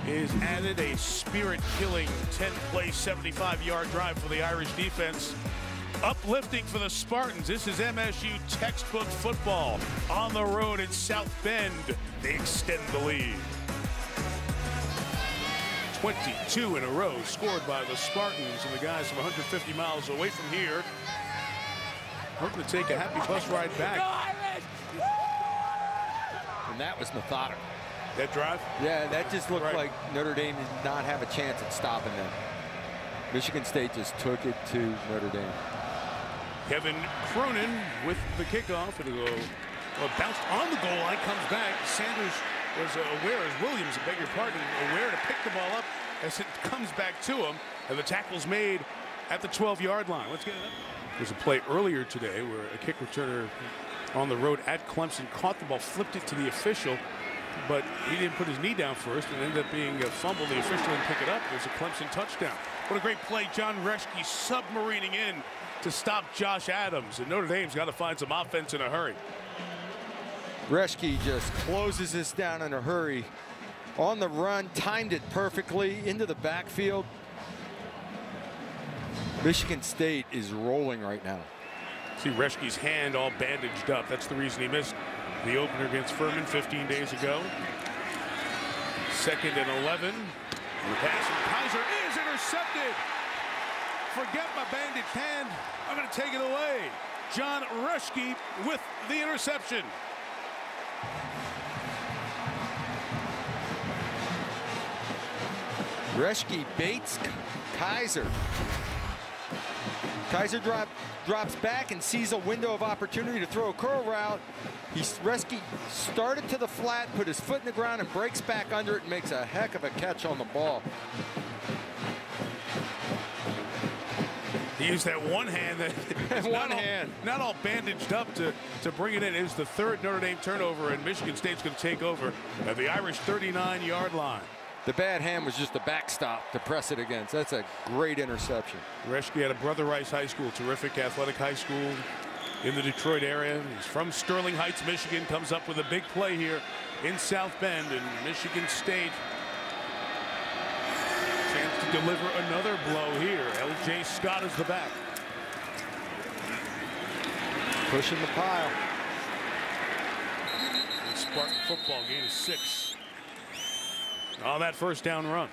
is added, a spirit-killing 10-play, 75-yard drive for the Irish defense. Uplifting for the Spartans. This is MSU textbook football. On the road in South Bend, they extend the lead. 22 in a row scored by the Spartans, and the guys from 150 miles away from here hoping to take a happy bus ride back. And that was methodical. That drive? Yeah, that just looked like Notre Dame did not have a chance at stopping them. Michigan State just took it to Notre Dame. Kevin Cronin with the kickoff. It'll go, bounced on the goal line, comes back. Sanders was aware, as Williams, I beg your pardon, aware to pick the ball up as it comes back to him. And the tackle's made at the 12-yard line. Let's get it up. There's a play earlier today where a kick returner on the road at Clemson caught the ball, flipped it to the official, but he didn't put his knee down first and ended up being a fumble. The official didn't pick it up. There's a Clemson touchdown. What a great play. John Reschke submarining in to stop Josh Adams. And Notre Dame's got to find some offense in a hurry. Reschke just closes this down in a hurry. On the run, timed it perfectly into the backfield. Michigan State is rolling right now. See Reschke's hand all bandaged up. That's the reason he missed the opener against Furman 15 days ago. 2nd and 11. The pass from Kaiser is intercepted. Forget my bandaged hand. I'm going to take it away. John Reschke with the interception. Reschke baits Kaiser. Kaiser drops back and sees a window of opportunity to throw a curl route. Reschke started to the flat, put his foot in the ground, and breaks back under it and makes a heck of a catch on the ball. He used that one hand that not all bandaged up to bring it in. It was the third Notre Dame turnover, and Michigan State's going to take over at the Irish 39-yard line. The bad hand was just a backstop to press it against. That's a great interception. Reschke had a Brother Rice High School, terrific athletic high school in the Detroit area. He's from Sterling Heights, Michigan, comes up with a big play here in South Bend, and Michigan State chance to deliver another blow here. L.J. Scott is the back. Pushing the pile. The Spartan football gain is 6 on that first down run.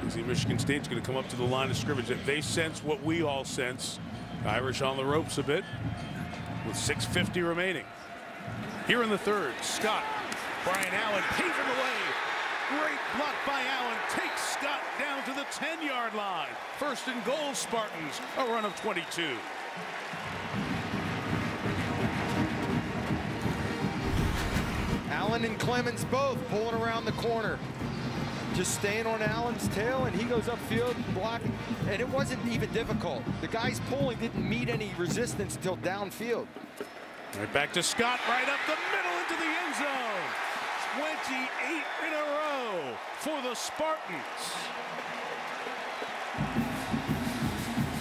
See, Michigan State's going to come up to the line of scrimmage. They sense what we all sense. Irish on the ropes a bit with 6:50 remaining. Here in the third, Scott, Brian Allen paving the way. Great block by Allen, takes Scott down to the 10-yard line. First and goal, Spartans, a run of 22. Allen and Clemens both pulling around the corner. Just staying on Allen's tail, and he goes upfield blocking. And it wasn't even difficult. The guys pulling didn't meet any resistance until downfield. Right back to Scott, right up the middle into the end zone. 28 in a row for the Spartans.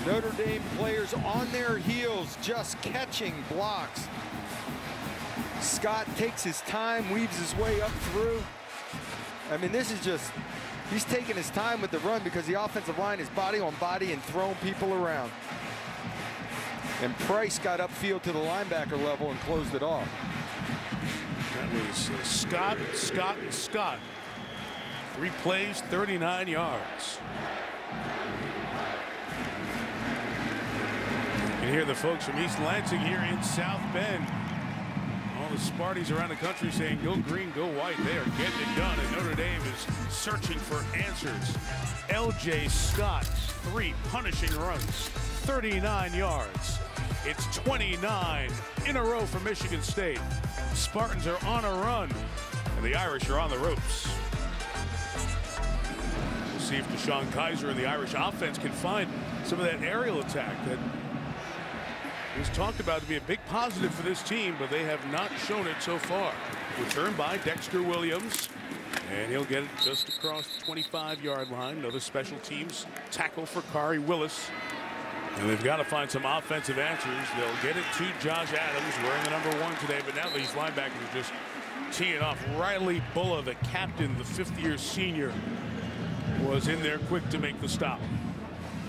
Notre Dame players on their heels, just catching blocks. Scott takes his time, weaves his way up through. I mean, this is just, he's taking his time with the run because the offensive line is body on body and throwing people around. And Price got upfield to the linebacker level and closed it off. That was Scott, Scott, and Scott. 3 plays, 39 yards. You can hear the folks from East Lansing here in South Bend. All the Sparties around the country saying, go green, go white. They are getting it done, and Notre Dame is searching for answers. L.J. Scott, 3 punishing runs, 39 yards. It's 29 in a row for Michigan State. Spartans are on a run, and the Irish are on the ropes. We'll see if Deshaun Kaiser and the Irish offense can find some of that aerial attack that was talked about to be a big positive for this team, but they have not shown it so far. Returned by Dexter Williams, and he'll get it just across the 25-yard line. Another special teams tackle for Kari Willis. And they've got to find some offensive answers. They'll get it to Josh Adams, wearing the number 1 today, but now these linebackers are just teeing off. Riley Bulla, the captain, the 5th-year senior, was in there quick to make the stop.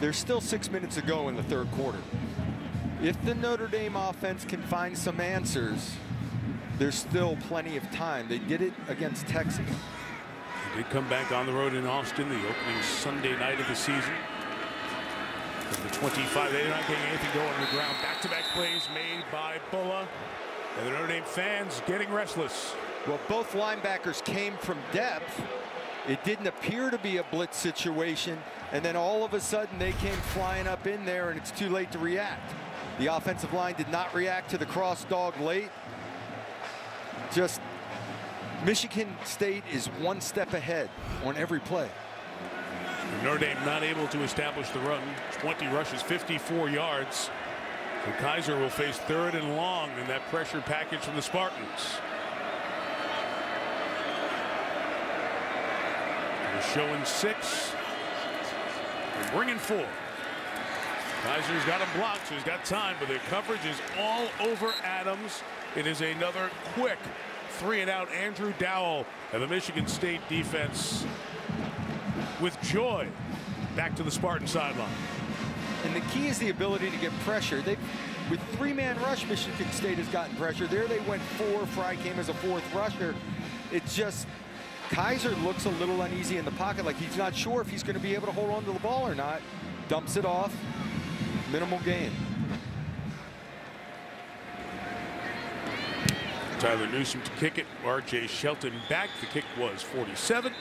There's still 6 minutes to go in the third quarter. If the Notre Dame offense can find some answers, there's still plenty of time. They did it against Texas. They did come back on the road in Austin, the opening Sunday night of the season. From the 25, they're not getting anything going on the ground. Back-to-back plays made by Bulla. And the Notre Dame fans getting restless. Well, both linebackers came from depth. It didn't appear to be a blitz situation. And then all of a sudden, they came flying up in there, and it's too late to react. The offensive line did not react to the cross dog late. Just Michigan State is 1 step ahead on every play. Notre Dame not able to establish the run. 20 rushes, 54 yards. And Kaiser will face 3rd and long in that pressure package from the Spartans. They're showing 6. They're bringing 4. Kaiser's got him blocked, so he's got time, but the coverage is all over Adams. It is another quick 3-and-out Andrew Dowell, and the Michigan State defense with joy back to the Spartan sideline. And the key is the ability to get pressure. With 3-man rush, Michigan State has gotten pressure. There they went 4. Fry came as a 4th rusher. It's just Kaiser looks a little uneasy in the pocket, like he's not sure if he's going to be able to hold on to the ball or not. Dumps it off. Minimal gain. Tyler Newsome to kick it. R.J. Shelton back. The kick was 47.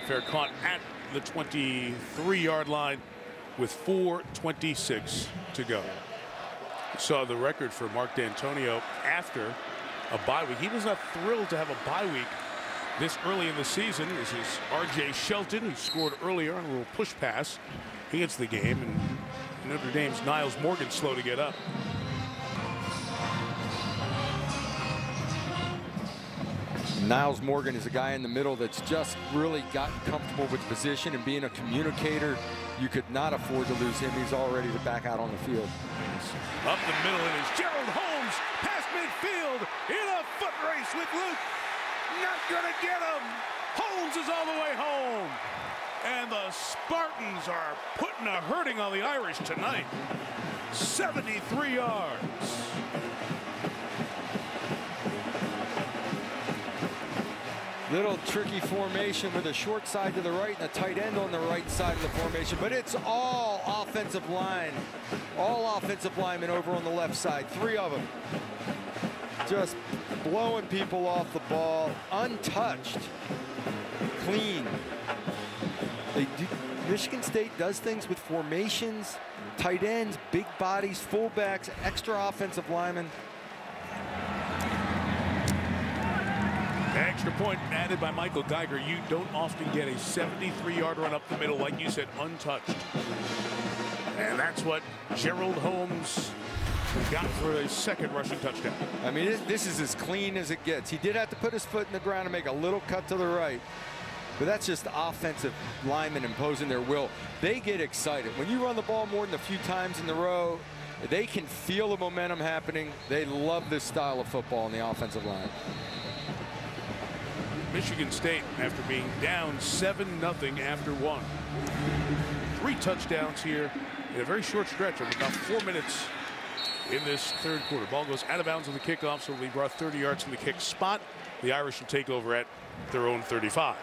Fair caught at the 23-yard line with 4:26 to go. We saw the record for Mark D'Antonio after a bye week. He was not thrilled to have a bye week this early in the season. This is R.J. Shelton, who scored earlier on a little push pass. He gets the game, and Notre Dame's Niles Morgan slow to get up. Niles Morgan is a guy in the middle that's just really gotten comfortable with the position and being a communicator. You could not afford to lose him. He's all ready to back out on the field. Up the middle, it is Gerald Holmes past midfield in a foot race with Luke. Not gonna get him. Holmes is all the way home. And the Spartans are putting a hurting on the Irish tonight. 73 yards. Little tricky formation with a short side to the right and a tight end on the right side of the formation, but it's all offensive line. All offensive linemen over on the left side, 3 of them. Just blowing people off the ball, untouched, clean. Michigan State does things with formations, tight ends, big bodies, fullbacks, extra offensive linemen. Extra point added by Michael Geiger. You don't often get a 73-yard run up the middle, like you said, untouched. And that's what Gerald Holmes got for a second rushing touchdown. I mean, this is as clean as it gets. He did have to put his foot in the ground and make a little cut to the right. But that's just offensive linemen imposing their will. They get excited. When you run the ball more than a few times in the row, they can feel the momentum happening. They love this style of football on the offensive line. Michigan State, after being down 7-0 after 1. 3 touchdowns here in a very short stretch of about 4 minutes in this third quarter. Ball goes out of bounds on the kickoff, so we brought 30 yards from the kick spot. The Irish will take over at their own 35.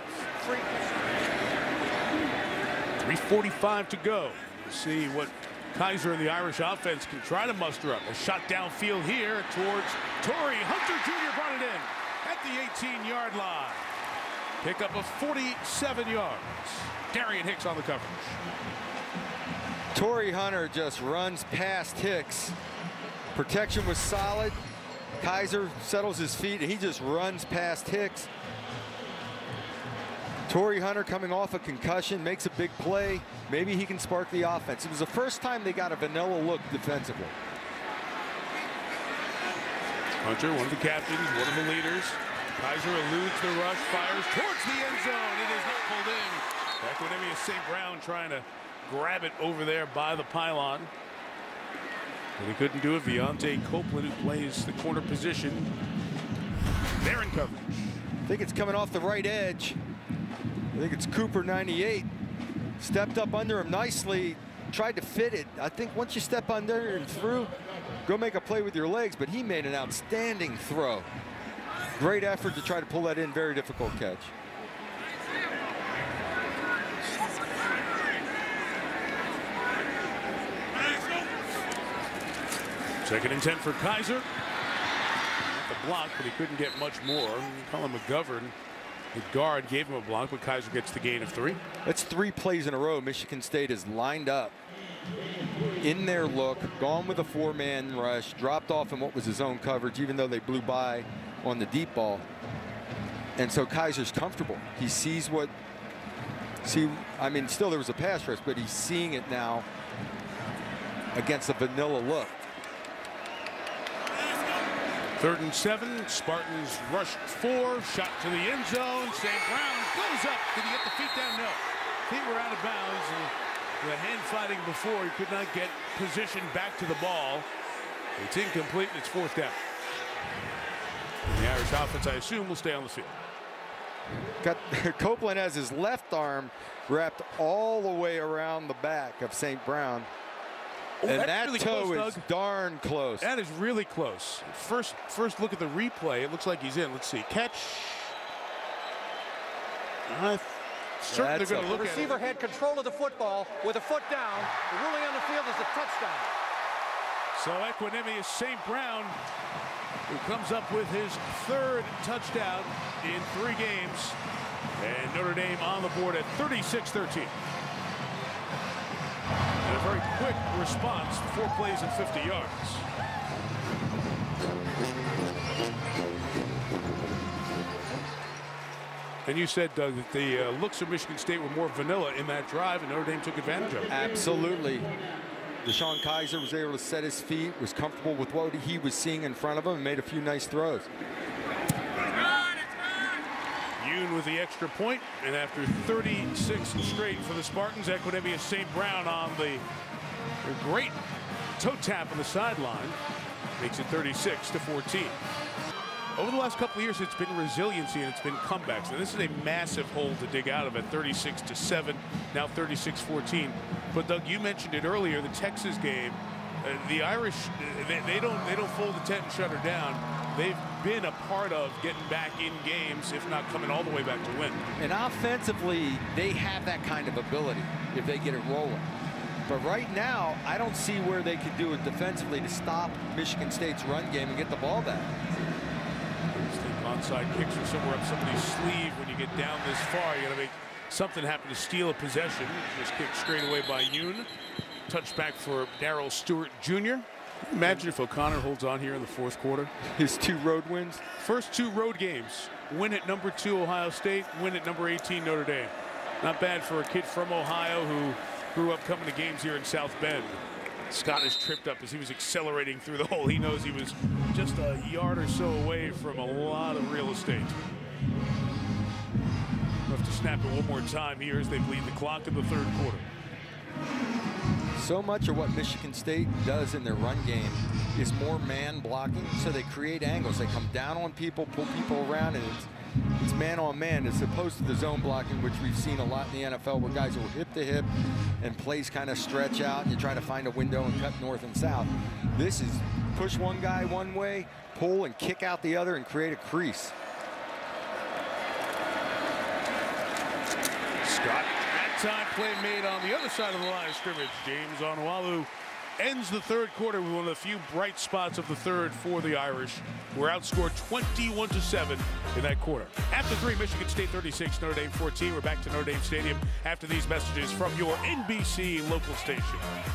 3:45 to go. We'll see what Kaiser and the Irish offense can try to muster up. A shot downfield here towards Torrey. Hunter Jr. brought it in at the 18-yard line. Pick up of 47 yards. Darian Hicks on the coverage. Torrey Hunter just runs past Hicks. Protection was solid. Kaiser settles his feet and he just runs past Hicks. Torrey Hunter coming off a concussion, makes a big play. Maybe he can spark the offense. It was the first time they got a vanilla look defensively. Hunter, one of the captains, one of the leaders. Kaiser eludes the rush, fires towards the end zone. It is not pulled in. Equanimous St. Brown trying to grab it over there by the pylon. But he couldn't do it. Viante Copeland, who plays the corner position. They're in coverage. I think it's coming off the right edge. I think it's Cooper, 98. Stepped up under him nicely, tried to fit it. I think once you step under and through, go make a play with your legs, but he made an outstanding throw. Great effort to try to pull that in, very difficult catch. Second and 10 for Kaiser. The block, but he couldn't get much more. Colin McGovern, the guard, gave him a block, but Kaiser gets the gain of 3. That's 3 plays in a row. Michigan State is lined up in their look, gone with a 4-man rush, dropped off in what was his own coverage, even though they blew by on the deep ball. And so Kaiser's comfortable. He sees what, I mean, still there was a pass rush, but he's seeing it now against a vanilla look. 3rd and 7. Spartans rush 4, shot to the end zone. St. Brown goes up. Did he get the feet down? No. Feet were out of bounds. And the hand fighting before, he could not get position back to the ball. It's incomplete, and it's 4th down. And the Irish offense, I assume, will stay on the field. Copeland has his left arm wrapped all the way around the back of St. Brown. Oh, and that really toe close, is darn close. That is really close. First look at the replay. It looks like he's in. Let's see. Catch. Certain they're going to look at it. The receiver had control of the football with a foot down. The ruling on the field is a touchdown. So Equanimous St. Brown who comes up with his 3rd touchdown in 3 games. And Notre Dame on the board at 36-13. And a very quick response, 4 plays and 50 yards. And you said, Doug, that the looks of Michigan State were more vanilla in that drive, and Notre Dame took advantage of it. Absolutely. DeShone Kizer was able to set his feet, was comfortable with what he was seeing in front of him, and made a few nice throws. Yoon with the extra point, and after 36 straight for the Spartans, Equinemius St. Brown on the great toe tap on the sideline makes it 36-14. Over the last couple of years, it's been resiliency and it's been comebacks. Now, this is a massive hole to dig out of at 36-7, now 36-14. But Doug, you mentioned it earlier, the Texas game. The Irish, they don't fold the tent and shut her down. They've been a part of getting back in games, if not coming all the way back to win. And offensively, they have that kind of ability if they get it rolling. But right now, I don't see where they could do it defensively to stop Michigan State's run game and get the ball back. Onside kicks are somewhere up somebody's sleeve. When you get down this far, you got to make something happen to steal a possession. Just kicked straight away by Yoon. Touchback for Darrell Stewart Jr. Imagine if O'Connor holds on here in the 4th quarter. His 2 road wins. First 2 road games. Win at number 2 Ohio State. Win at number 18 Notre Dame. Not bad for a kid from Ohio who grew up coming to games here in South Bend. Scott is tripped up as he was accelerating through the hole. He knows he was just a yard or so away from a lot of real estate. We'll have to snap it one more time here as they bleed the clock in the 3rd quarter. So much of what Michigan State does in their run game is more man blocking, so they create angles. They come down on people, pull people around, and it's man on man as opposed to the zone blocking, which we've seen a lot in the NFL, where guys will hip to hip and plays kind of stretch out and you try to find a window and cut north and south. This is push one guy one way, pull and kick out the other and create a crease. Scott, that time play made on the other side of the line of scrimmage. James Onwalu ends the 3rd quarter with one of the few bright spots of the 3rd for the Irish. We're outscored 21-7 in that quarter. After 3, Michigan State 36, Notre Dame 14. We're back to Notre Dame Stadium after these messages from your NBC local station.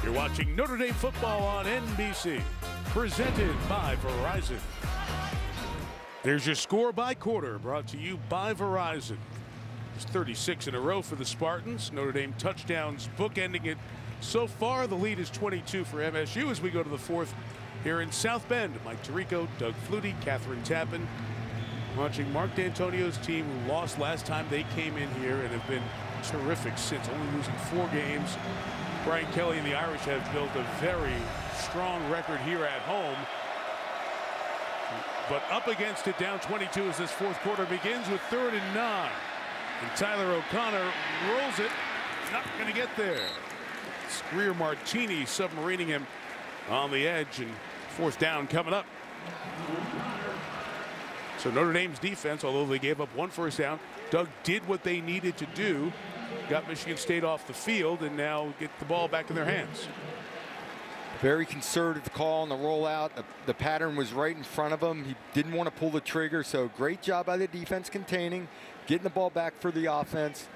You're watching Notre Dame football on NBC, presented by Verizon. There's your score by quarter, brought to you by Verizon. It's 36 in a row for the Spartans. Notre Dame touchdowns bookending it. So far, the lead is 22 for MSU as we go to the 4th here in South Bend. Mike Tirico, Doug Flutie, Catherine Tappan. Watching Mark D'Antonio's team, who lost last time they came in here and have been terrific since, only losing 4 games. Brian Kelly and the Irish have built a very strong record here at home. But up against it, down 22 as this 4th quarter begins with 3rd and 9. And Tyler O'Connor rolls it, not going to get there. Greer Martini submarining him on the edge, and 4th down coming up. So Notre Dame's defense, although they gave up 1 first down, Doug did what they needed to do, got Michigan State off the field, and now get the ball back in their hands. Very conservative call on the rollout. The pattern was right in front of him. He didn't want to pull the trigger, so great job by the defense containing, getting the ball back for the offense.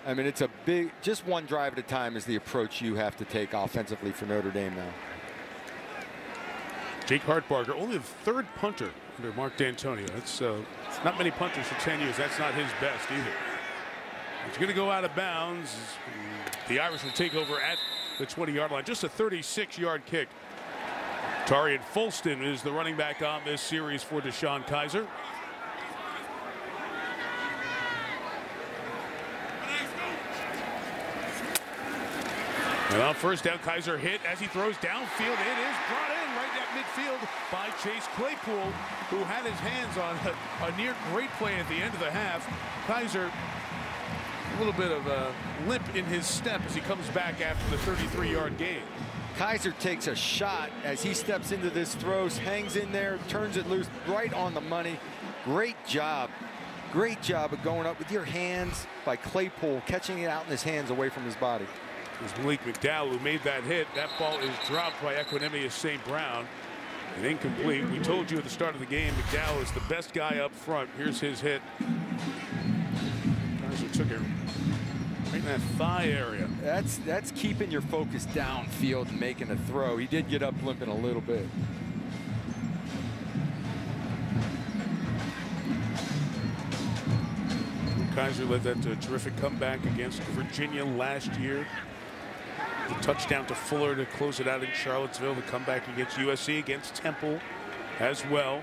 I mean, it's a big, just one drive at a time is the approach you have to take offensively for Notre Dame now. Jake Hartbarger, only the 3rd punter under Mark D'Antonio. That's not many punters for 10 years. That's not his best either. He's going to go out of bounds. The Irish will take over at the 20-yard line. Just a 36-yard kick. Tarian Folston is the running back on this series for DeShone Kizer. And on 1st down, Kizer hit as he throws downfield. It is brought in right at midfield by Chase Claypool, who had his hands on a near great play at the end of the half. Kizer, a little bit of a limp in his step as he comes back after the 33-yard gain. Kizer takes a shot as he steps into this throw, hangs in there, turns it loose right on the money. Great job. Great job of going up with your hands by Claypool, catching it out in his hands away from his body. It was Malik McDowell who made that hit. That ball is dropped by Equinemius St. Brown. And incomplete. We told you at the start of the game, McDowell is the best guy up front. Here's his hit. Kaiser took it right in that thigh area. That's keeping your focus downfield and making a throw. He did get up limping a little bit. Kaiser led that terrific comeback against Virginia last year. The touchdown to Fuller to close it out in Charlottesville. The comeback against USC, against Temple as well.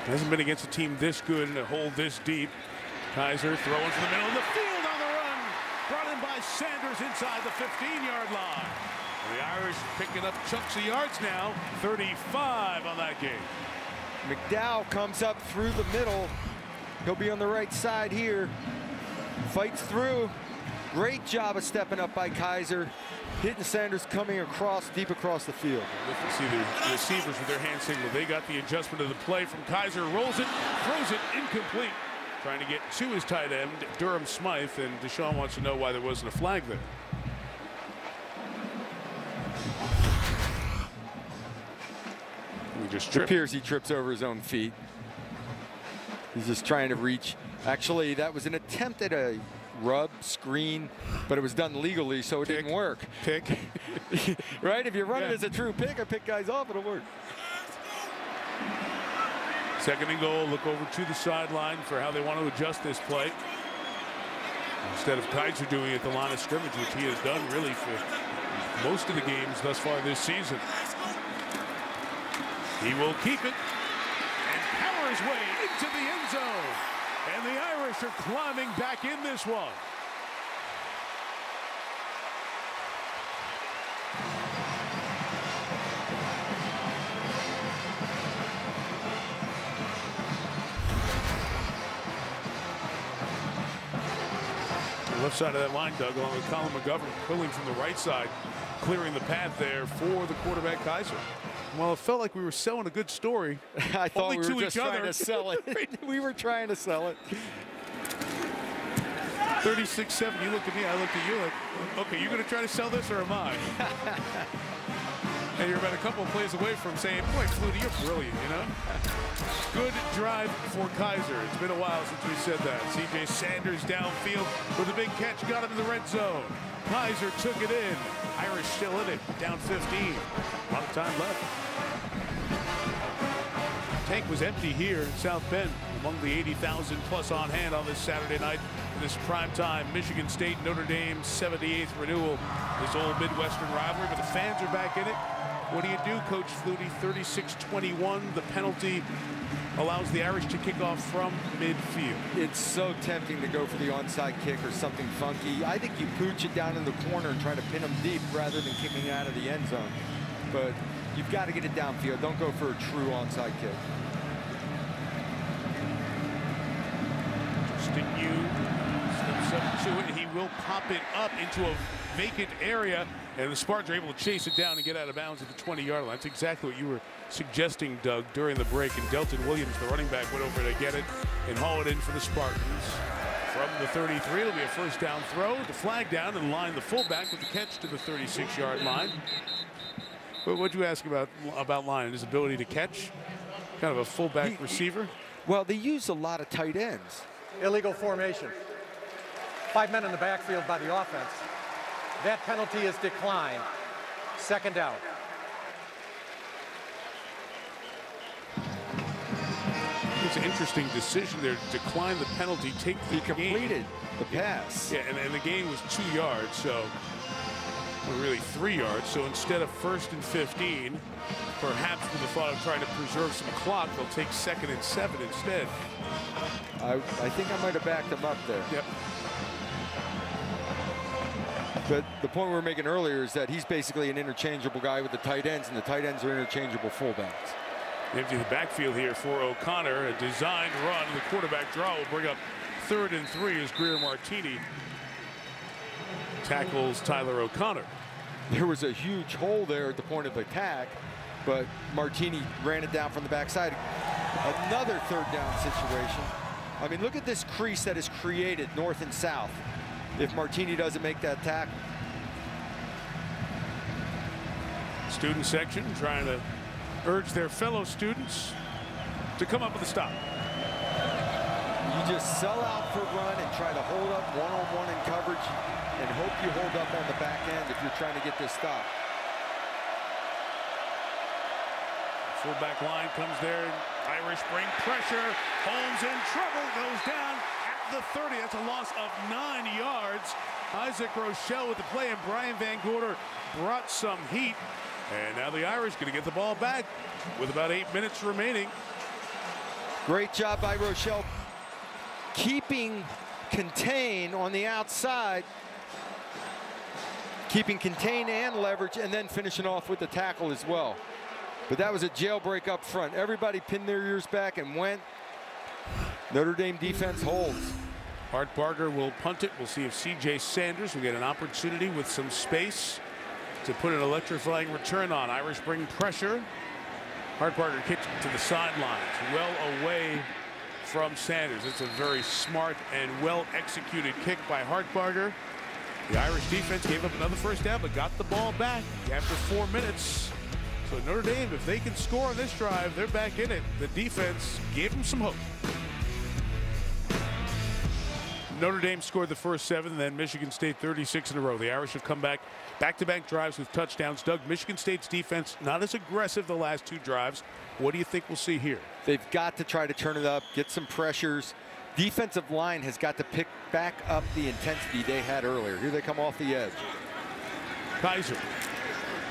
Hasn't been against a team this good and a hole this deep. Kaiser throwing from the middle of the field on the run. Brought in by Sanders inside the 15-yard line. And the Irish picking up chunks of yards now. 35 on that game. McDowell comes up through the middle. He'll be on the right side here. Fights through. Great job of stepping up by Kaiser. Hitting Sanders coming across, deep across the field. You see the receivers with their hand signal. They got the adjustment of the play from Kaiser. Rolls it, throws it, incomplete. Trying to get to his tight end, Durham Smythe, and Deshaun wants to know why there wasn't a flag there. It appears he trips over his own feet. He's just trying to reach. Actually, that was an attempt at a rub screen, but it was done legally, so it didn't work. Pick. Right? If you run it as a true pick, or pick guys off, it'll work. Second and goal. Look over to the sideline for how they want to adjust this play. Instead of Kaiser doing it at the line of scrimmage, which he has done really for most of the games thus far this season. He will keep it and power his way into the end zone. And the Irish are climbing back in this one. The left side of that line, Doug, along with Colin McGovern, pulling from the right side, clearing the path there for the quarterback Kaiser. Well, it felt like we were selling a good story. I thought Only we to were just each trying other. to sell it. We were trying to sell it. 36-7. You looked at me, I looked at you like, okay, you're going to try to sell this, or am I? And you're about a couple of plays away from saying, boy, Flutie, you're brilliant, you know? Good drive for Kaiser. It's been a while since we said that. C.J. Sanders downfield with a big catch, got him in the red zone. Kaiser took it in. Irish still in it, down 15. A lot of time left. Tank was empty here in South Bend, among the 80,000 plus on hand on this Saturday night. This primetime Michigan State Notre Dame 78th renewal, this old Midwestern rivalry, but the fans are back in it. What do you do, Coach Flutie? 36-21. The penalty allows the Irish to kick off from midfield. It's so tempting to go for the onside kick or something funky. I think you pooch it down in the corner and try to pin them deep rather than kicking out of the end zone. But you've got to get it downfield. Don't go for a true onside kick. To it, he will pop it up into a vacant area, and the Spartans are able to chase it down and get out of bounds at the 20-yard line. That's exactly what you were suggesting, Doug, during the break. And Delton Williams, the running back, went over to get it and haul it in for the Spartans. From the 33, it'll be a first down throw. The flag down and line the fullback with the catch to the 36-yard line. But what'd you ask about Lyon? His ability to catch? Kind of a fullback receiver? Well, they use a lot of tight ends. Illegal formation. 5 men in the backfield by the offense. That penalty is declined. Second down. It's an interesting decision there to decline the penalty, take the He completed the pass. Yeah, and the gain was 2 yards, so really 3 yards. So instead of 1st and 15, perhaps with the thought of trying to preserve some clock, they'll take 2nd and 7 instead. I think I might have backed him up there. Yep. But the point we were making earlier is that he's basically an interchangeable guy with the tight ends, and the tight ends are interchangeable fullbacks. Empty the backfield here for O'Connor. A designed run. The quarterback draw will bring up 3rd and 3 as Greer Martini tackles Tyler O'Connor. There was a huge hole there at the point of attack, but Martini ran it down from the backside. Another 3rd down situation. I mean, look at this crease that is created north and south if Martini doesn't make that tackle. Student section trying to urge their fellow students to come up with a stop. You just sell out for run and try to hold up one-on-one in coverage and hope you hold up on the back end if you're trying to get this stop. Fullback line comes there. Irish bring pressure. Holmes in trouble. Goes down at the 30. That's a loss of 9 yards. Isaac Rochelle with the play, and Brian Van Gorder brought some heat. And now the Irish going to get the ball back with about 8 minutes remaining. Great job by Rochelle, keeping contained on the outside, keeping contained and leverage, and then finishing off with the tackle as well. But that was a jailbreak up front. Everybody pinned their ears back and went. Notre Dame defense holds. Hart Barger will punt it. We'll see if C.J. Sanders will get an opportunity with some space to put an electrifying return on. Irish bring pressure. Hart Barger kicks to the sidelines, well away from Sanders. It's a very smart and well executed kick by Hart Barger. The Irish defense gave up another first down, but got the ball back after 4 minutes. So Notre Dame, if they can score on this drive, they're back in it. The defense gave them some hope. Notre Dame scored the first 7, then Michigan State 36 in a row. The Irish have come back back-to-back drives with touchdowns. Doug, Michigan State's defense not as aggressive the last 2 drives. What do you think we'll see here? They've got to try to turn it up, get some pressures. Defensive line has got to pick back up the intensity they had earlier. Here they come off the edge. Kaiser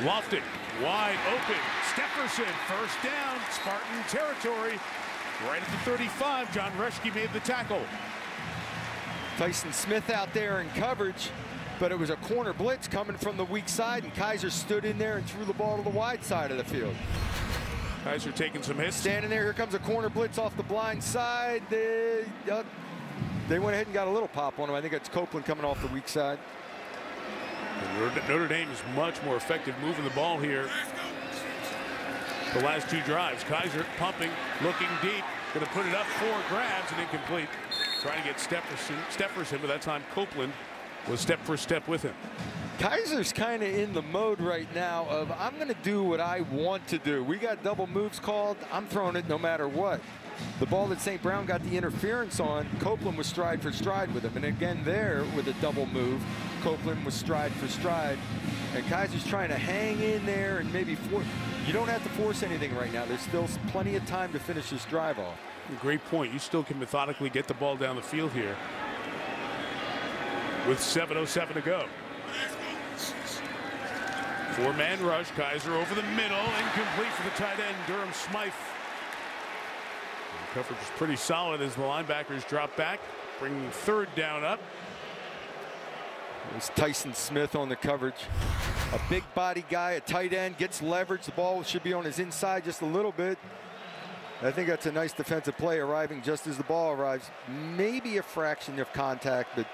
lofted, wide open. Stefferson, first down, Spartan territory. Right at the 35, John Reschke made the tackle. Tyson Smith out there in coverage, but it was a corner blitz coming from the weak side, and Kaiser stood in there and threw the ball to the wide side of the field. Kaiser taking some hits. Standing there, here comes a corner blitz off the blind side. They went ahead and got a little pop on him. I think it's Copeland coming off the weak side. And Notre Dame is much more effective moving the ball here. The last 2 drives, Kaiser pumping, looking deep, going to put it up for grabs and incomplete. Trying to get Stefferson, but that time Copeland was step for step with him. Kaiser's kind of in the mode right now of, I'm going to do what I want to do. We got double moves called. I'm throwing it no matter what. The ball that St. Brown got the interference on, Copeland was stride for stride with him. And again there with a double move, Copeland was stride for stride. And Kaiser's trying to hang in there and maybe force. You don't have to force anything right now. There's still plenty of time to finish this drive off. Great point. You still can methodically get the ball down the field here with 7:07 to go. 4-man rush. Kaiser over the middle, incomplete for the tight end Durham Smythe. The coverage is pretty solid as the linebackers drop back, bringing 3rd down up. It's Tyson Smith on the coverage. A big body guy, a tight end, gets leverage. The ball should be on his inside just a little bit. I think that's a nice defensive play, arriving just as the ball arrives. Maybe a fraction of contact, but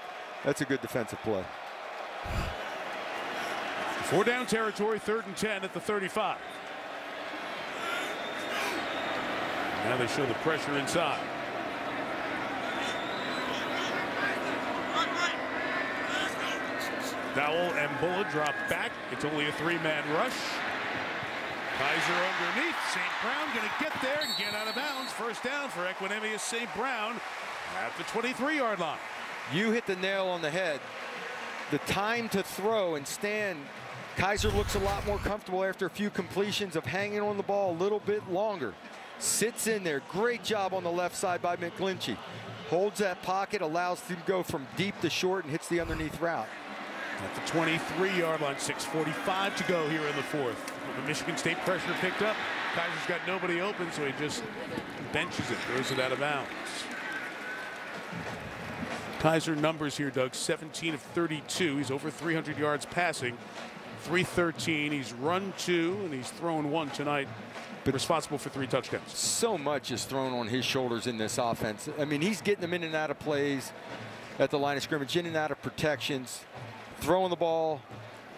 that's a good defensive play. 4-down territory, 3rd and 10 at the 35. Now they show the pressure inside. Dowell and Bullock drop back. It's only a 3-man rush. Kaiser underneath. St. Brown going to get there and get out of bounds. First down for Equanimous St. Brown at the 23-yard line. You hit the nail on the head. The time to throw and stand. Kaiser looks a lot more comfortable after a few completions of hanging on the ball a little bit longer. Sits in there. Great job on the left side by McGlinchey. Holds that pocket, allows him to go from deep to short and hits the underneath route. At the 23-yard line, 6:45 to go here in the 4th. The Michigan State pressure picked up. Kaiser's got nobody open, so he just benches it, throws it out of bounds. Kaiser numbers here, Doug, 17 of 32. He's over 300 yards passing, 313. He's run 2, and he's thrown 1 tonight. But responsible for 3 touchdowns. So much is thrown on his shoulders in this offense. I mean, he's getting them in and out of plays at the line of scrimmage, in and out of protections, throwing the ball,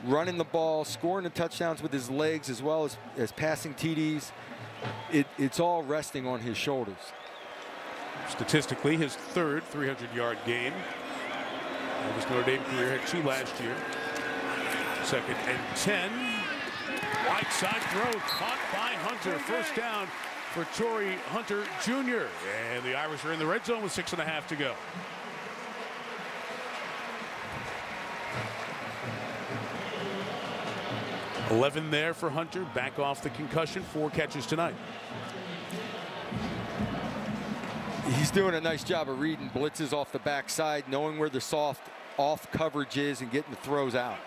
running the ball, scoring the touchdowns with his legs as well as passing TDs. It's all resting on his shoulders. Statistically, his 3rd 300-yard game. His Notre Dame career had 2 last year. 2nd and 10. Wide Right side throw caught by Hunter. First down for Torrey Hunter Jr. And the Irish are in the red zone with 6.5 to go. $11 there for Hunter, back off the concussion, 4 catches tonight. He's doing a nice job of reading blitzes off the backside, knowing where the soft off coverage is and getting the throws out.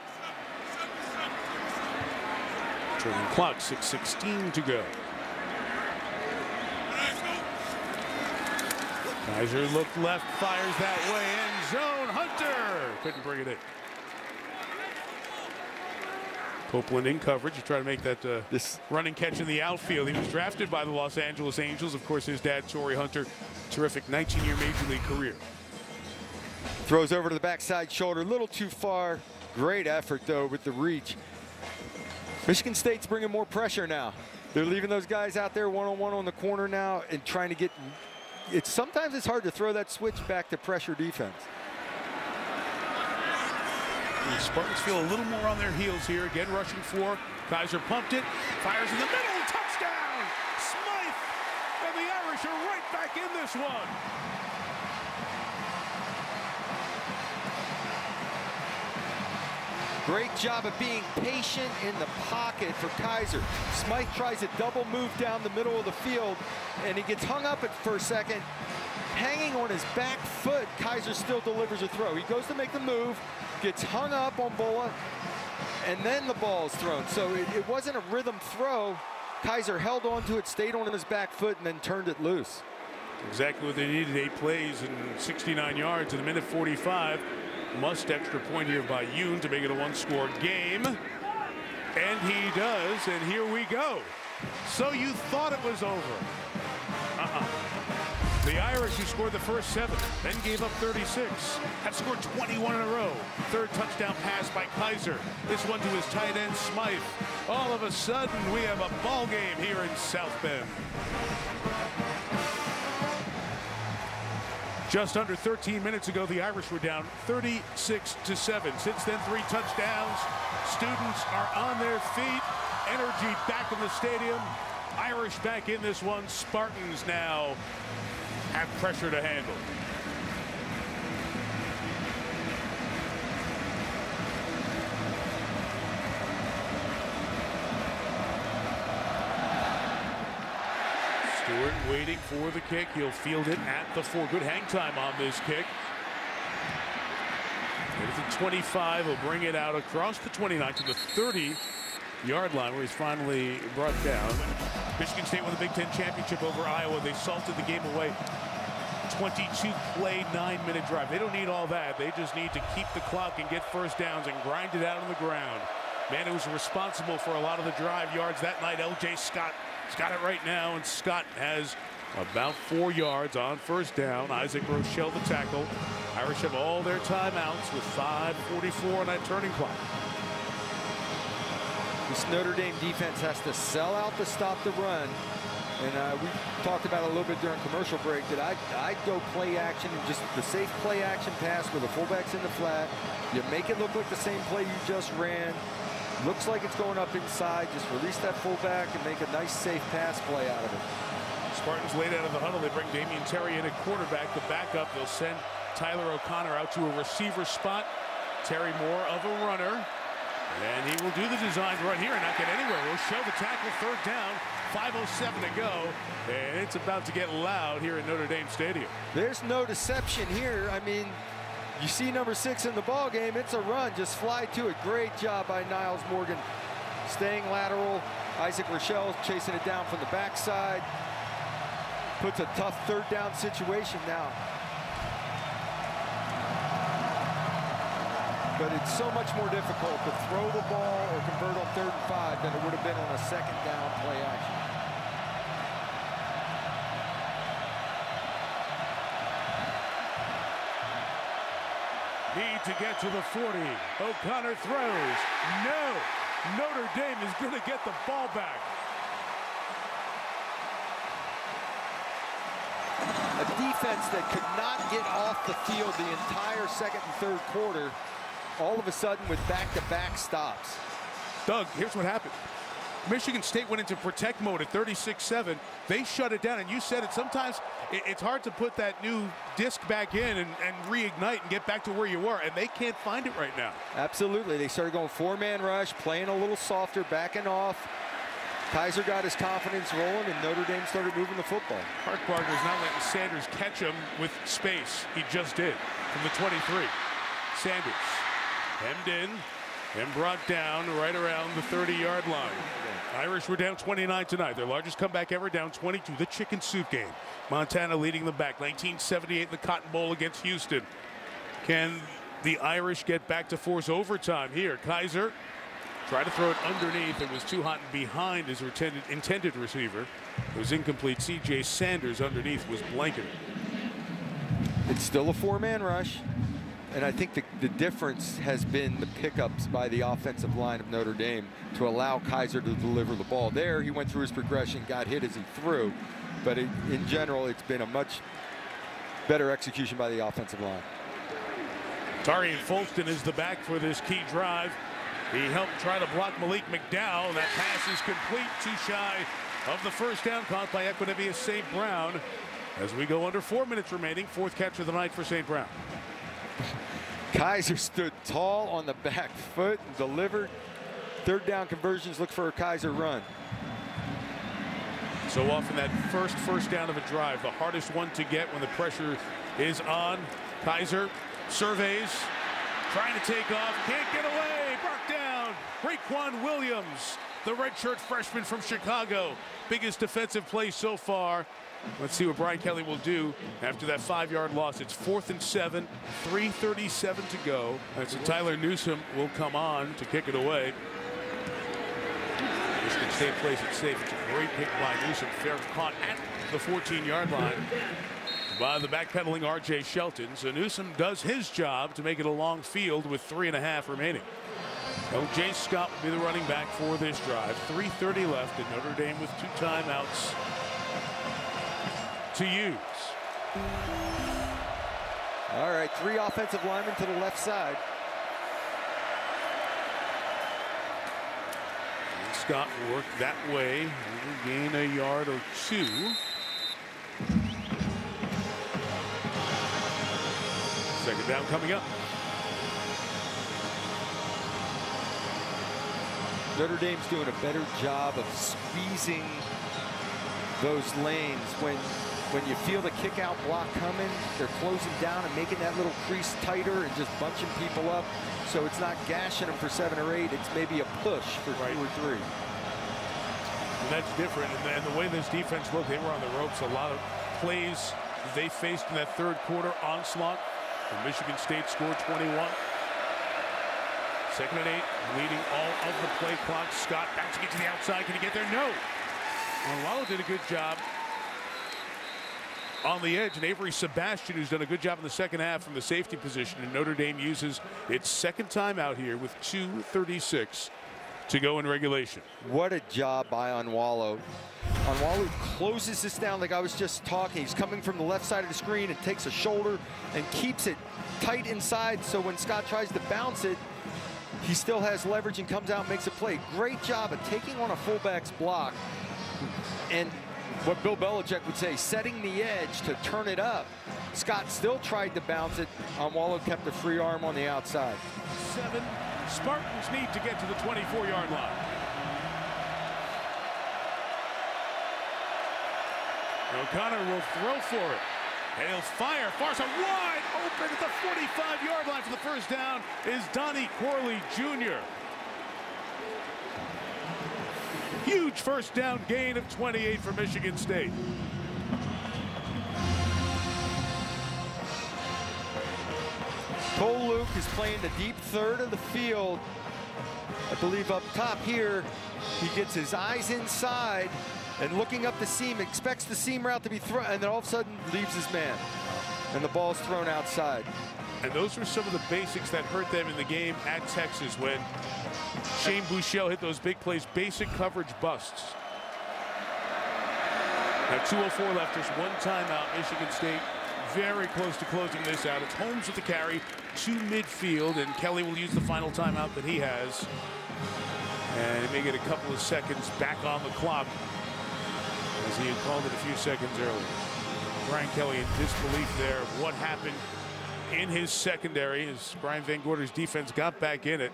Turning clock, 6:16 to go. Kaiser looked left, fires that way, end zone. Hunter couldn't bring it in. Copeland in coverage to try to make that this running catch in the outfield. He was drafted by the Los Angeles Angels. Of course, his dad, Torrey Hunter, terrific 19-year Major League career. Throws over to the backside shoulder, a little too far. Great effort, though, with the reach. Michigan State's bringing more pressure now. They're leaving those guys out there one-on-one on the corner now and trying to get – sometimes it's hard to throw that switch back to pressure defense. The Spartans feel a little more on their heels here. Again, rushing 4. Kaiser pumped it, fires in the middle, touchdown! Smythe! And the Irish are right back in this one. Great job of being patient in the pocket for Kaiser. Smythe tries a double move down the middle of the field, and he gets hung up for a second. Hanging on his back foot, Kaiser still delivers a throw. He goes to make the move, gets hung up on Bola, and then the ball is thrown. So it wasn't a rhythm throw. Kaiser held on to it, stayed on his back foot, and then turned it loose. Exactly what they needed. 8 plays and 69 yards in a minute 45. Must extra point here by Yoon to make it a 1-score game. And he does, and here we go. So you thought it was over. The Irish, who scored the first 7, then gave up 36, have scored 21 in a row. 3rd touchdown pass by Kaiser. This one to his tight end, Smythe. All of a sudden, we have a ball game here in South Bend. Just under 13 minutes ago, the Irish were down 36-7. Since then, 3 touchdowns. Students are on their feet. Energy back in the stadium. Irish back in this one. Spartans now have pressure to handle. Stewart waiting for the kick. He'll field it at the 4. Good hang time on this kick. At the 25, he'll bring it out across the 29 to the 30-yard line, where he's finally brought down. Michigan State won the Big Ten championship over Iowa. They salted the game away. 22-play, 9-minute drive. They don't need all that. They just need to keep the clock and get first downs and grind it out on the ground. Man who was responsible for a lot of the drive yards that night, L.J. Scott. He's got it right now, and Scott has about 4 yards on first down. Isaac Rochelle the tackle. Irish have all their timeouts with 5:44 on that turning clock. This Notre Dame defense has to sell out to stop the run. And we talked about it a little bit during commercial break that I'd go play action and just the safe play action pass where the fullback's in the flat. You make it look like the same play you just ran. Looks like it's going up inside. Just release that fullback and make a nice safe pass play out of it. Spartans laid out of the huddle. They bring Damian Terry in at quarterback. The backup, they'll send Tyler O'Connor out to a receiver spot. Terry more of a runner. And he will do the designed run here and not get anywhere. We'll show the tackle, 3rd down, 5:07 to go. And it's about to get loud here at Notre Dame Stadium. There's no deception here. I mean, you see number 6 in the ball game. It's a run. Just fly to it. Great job by Niles Morgan. Staying lateral. Isaac Rochelle chasing it down from the backside. Puts a tough 3rd down situation now. But it's so much more difficult to throw the ball or convert on 3rd and 5 than it would have been on a 2nd down play action. Need to get to the 40. O'Connor throws. No. Notre Dame is going to get the ball back. A defense that could not get off the field the entire 2nd and 3rd quarter, all of a sudden with back-to-back stops. Doug, here's what happened. Michigan State went into protect mode at 36-7. They shut it down, and you said it. Sometimes it's hard to put that new disc back in and reignite and get back to where you were, and they can't find it right now. Absolutely. They started going 4-man rush, playing a little softer, backing off. Kaiser got his confidence rolling, and Notre Dame started moving the football. Hartbarger's not letting Sanders catch him with space. He just did from the 23. Sanders hemmed in and brought down right around the 30-yard line. Irish were down 29 tonight. Their largest comeback ever, down 22. The chicken soup game. Montana leading them back. 1978 in the Cotton Bowl against Houston. Can the Irish get back to force overtime here? Kaiser tried to throw it underneath. It was too hot and behind his intended receiver. It was incomplete. C.J. Sanders underneath was blanketed. It's still a 4-man rush. And I think the difference has been the pickups by the offensive line of Notre Dame to allow Kaiser to deliver the ball. There, he went through his progression, got hit as he threw. But in general, it's been a much better execution by the offensive line. Tarian Folston is the back for this key drive. He helped try to block Malik McDowell. That pass is complete, too shy of the first down, caught by Equanimeous St. Brown. As we go under 4 minutes remaining, fourth catch of the night for St. Brown. Kaiser stood tall on the back foot and delivered. Third down conversions look for a Kaiser run. So often that first down of a drive, the hardest one to get when the pressure is on. Kaiser surveys, trying to take off, can't get away, brought down. Raekwon Williams, the redshirt freshman from Chicago. Biggest defensive play so far. Let's see what Brian Kelly will do after that 5-yard loss. It's 4th and 7, 3:37 to go. So Tyler Newsome will come on to kick it away. Michigan State plays it safe. It's a great kick by Newsome. Fair caught at the 14-yard line by the backpedaling R.J. Shelton. So Newsome does his job to make it a long field with 3.5 remaining. Jay Scott will be the running back for this drive. 3:30 left, and Notre Dame with 2 timeouts to use. All right, 3 offensive linemen to the left side. And Scott worked that way. Gain a yard or 2. Second down coming up. Notre Dame's doing a better job of squeezing those lanes. When you feel the kick out block coming, they're closing down and making that little crease tighter and just bunching people up. So it's not gashing them for 7 or 8. It's maybe a push for 2 or 3. And that's different. And the way this defense looked, they were on the ropes. A lot of plays they faced in that third quarter onslaught. And Michigan State scored 21. 2nd and 8, leading all of the play clock. Scott back to get to the outside. Can he get there? No. Wallow did a good job on the edge, and Avery Sebastian, who's done a good job in the second half from the safety position, and Notre Dame uses its second time out here with 2:36 to go in regulation. What a job by Onwallo. Onwallo closes this down like I was just talking. He's coming from the left side of the screen and takes a shoulder and keeps it tight inside, so when Scott tries to bounce it, he still has leverage and comes out and makes a play. Great job of taking on a fullback's block. And what Bill Belichick would say, setting the edge to turn it up. Scott still tried to bounce it. Onwallo kept a free arm on the outside. 7 Spartans need to get to the 24-yard line. O'Connor will throw for it. And he'll fire. Far side wide open at the 45-yard line for the first down is Donnie Corley Jr. Huge first down gain of 28 for Michigan State. Cole Luke is playing the deep third of the field. I believe up top here, he gets his eyes inside and looking up the seam, expects the seam route to be thrown, and then all of a sudden leaves his man. And the ball's thrown outside. And those were some of the basics that hurt them in the game at Texas when Shane Buechele hit those big plays, basic coverage busts. Now 2:04 left, just 1 timeout. Michigan State very close to closing this out. It's Holmes with the carry to midfield, and Kelly will use the final timeout that he has. And he may get a couple of seconds back on the clock, as he had called it a few seconds earlier. Brian Kelly in disbelief there of what happened in his secondary as Brian Van Gorder's defense got back in it.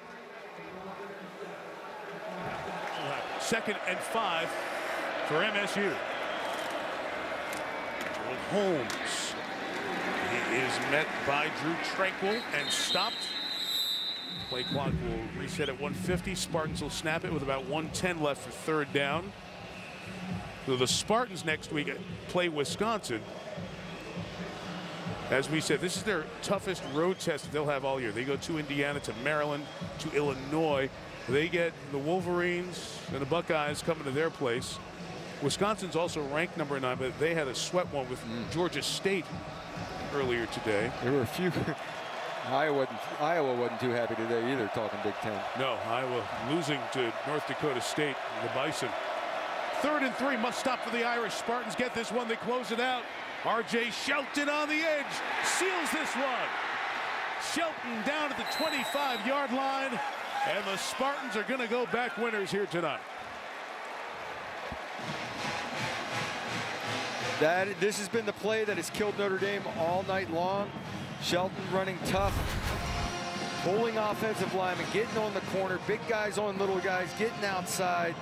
2nd and 5 for MSU. Holmes. He is met by Drew Tranquil and stopped. Play clock will reset at 150. Spartans will snap it with about 1:10 left for 3rd down. So the Spartans next week play Wisconsin. As we said, this is their toughest road test that they'll have all year. They go to Indiana, to Maryland, to Illinois. They get the Wolverines and the Buckeyes coming to their place. Wisconsin's also ranked number 9, but they had a sweat one with Georgia State earlier today. There were a few. Iowa wasn't too happy today either, talking Big Ten. No, Iowa losing to North Dakota State, the Bison. 3rd and 3, must stop for the Irish. Spartans get this one, they close it out. R.J. Shelton on the edge, seals this one. Shelton down at the 25-yard line, and the Spartans are going to go back winners here tonight. This has been the play that has killed Notre Dame all night long. Shelton running tough, pulling offensive linemen, getting on the corner, big guys on little guys, getting outside,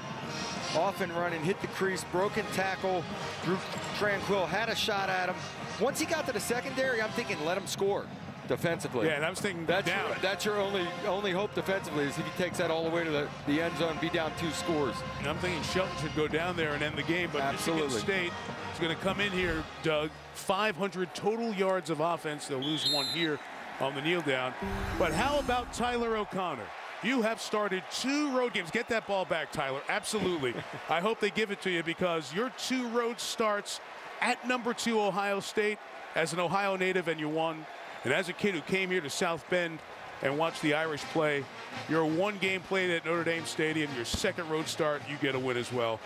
off and running, hit the crease, broken tackle. Drew Tranquil had a shot at him. Once he got to the secondary, I'm thinking let him score defensively. Yeah, and I was thinking that's your only hope defensively is if he takes that all the way to the end zone, be down 2 scores. And I'm thinking Shelton should go down there and end the game, but Absolutely. Michigan State is going to come in here, Doug, 500 total yards of offense. They'll lose 1 here on the kneel down. But how about Tyler O'Connor? You have started 2 road games. Get that ball back, Tyler. Absolutely. I hope they give it to you because your 2 road starts at number 2 Ohio State as an Ohio native, and you won. And as a kid who came here to South Bend and watched the Irish play, your 1 game played at Notre Dame Stadium, your 2nd road start, you get a win as well.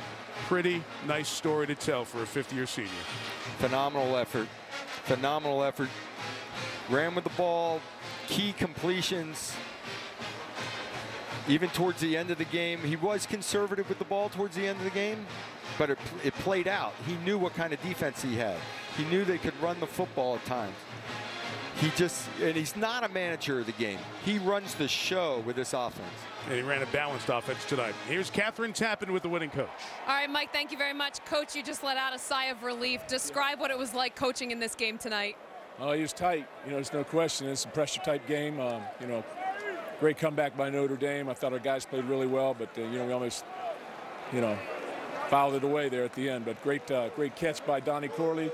Pretty nice story to tell for a 5th-year senior. Phenomenal effort. Phenomenal effort. Ran with the ball, key completions. Even towards the end of the game, he was conservative with the ball towards the end of the game, but it played out. He knew what kind of defense he had. He knew they could run the football at times. And he's not a manager of the game. He runs the show with this offense. And he ran a balanced offense tonight. Here's Catherine Tappan with the winning coach. All right, Mike, thank you very much. Coach, you just let out a sigh of relief. Describe what it was like coaching in this game tonight. Oh, he was tight. You know, there's no question. It's a pressure-type game. You know, great comeback by Notre Dame. I thought our guys played really well, but, you know, we almost, you know, fouled it away there at the end. But great catch by Donnie Corley.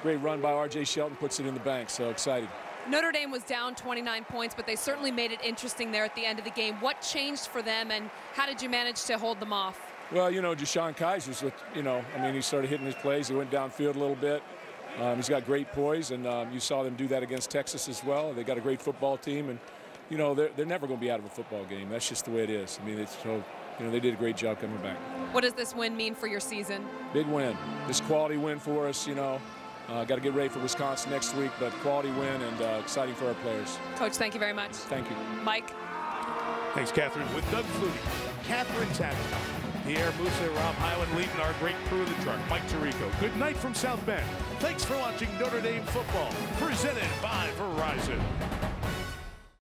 Great run by R.J. Shelton, puts it in the bank. So excited. Notre Dame was down 29 points, but they certainly made it interesting there at the end of the game. What changed for them, and how did you manage to hold them off? Well, you know, Deshaun Kaiser's, you know, I mean, he started hitting his plays. He went downfield a little bit. He's got great poise, and you saw them do that against Texas as well. They got a great football team, and, you know, they're never going to be out of a football game. That's just the way it is. I mean, it's so, you know, they did a great job coming back. What does this win mean for your season? Big win. This quality win for us, you know. Got to get ready for Wisconsin next week, but quality win and exciting for our players. Coach, thank you very much. Thank you. Mike. Thanks, Catherine. With Doug Flutie, Catherine Tappan, Pierre Musa, Rob Hyland leading our great crew in the truck, Mike Tirico. Good night from South Bend. Thanks for watching Notre Dame football, presented by Verizon.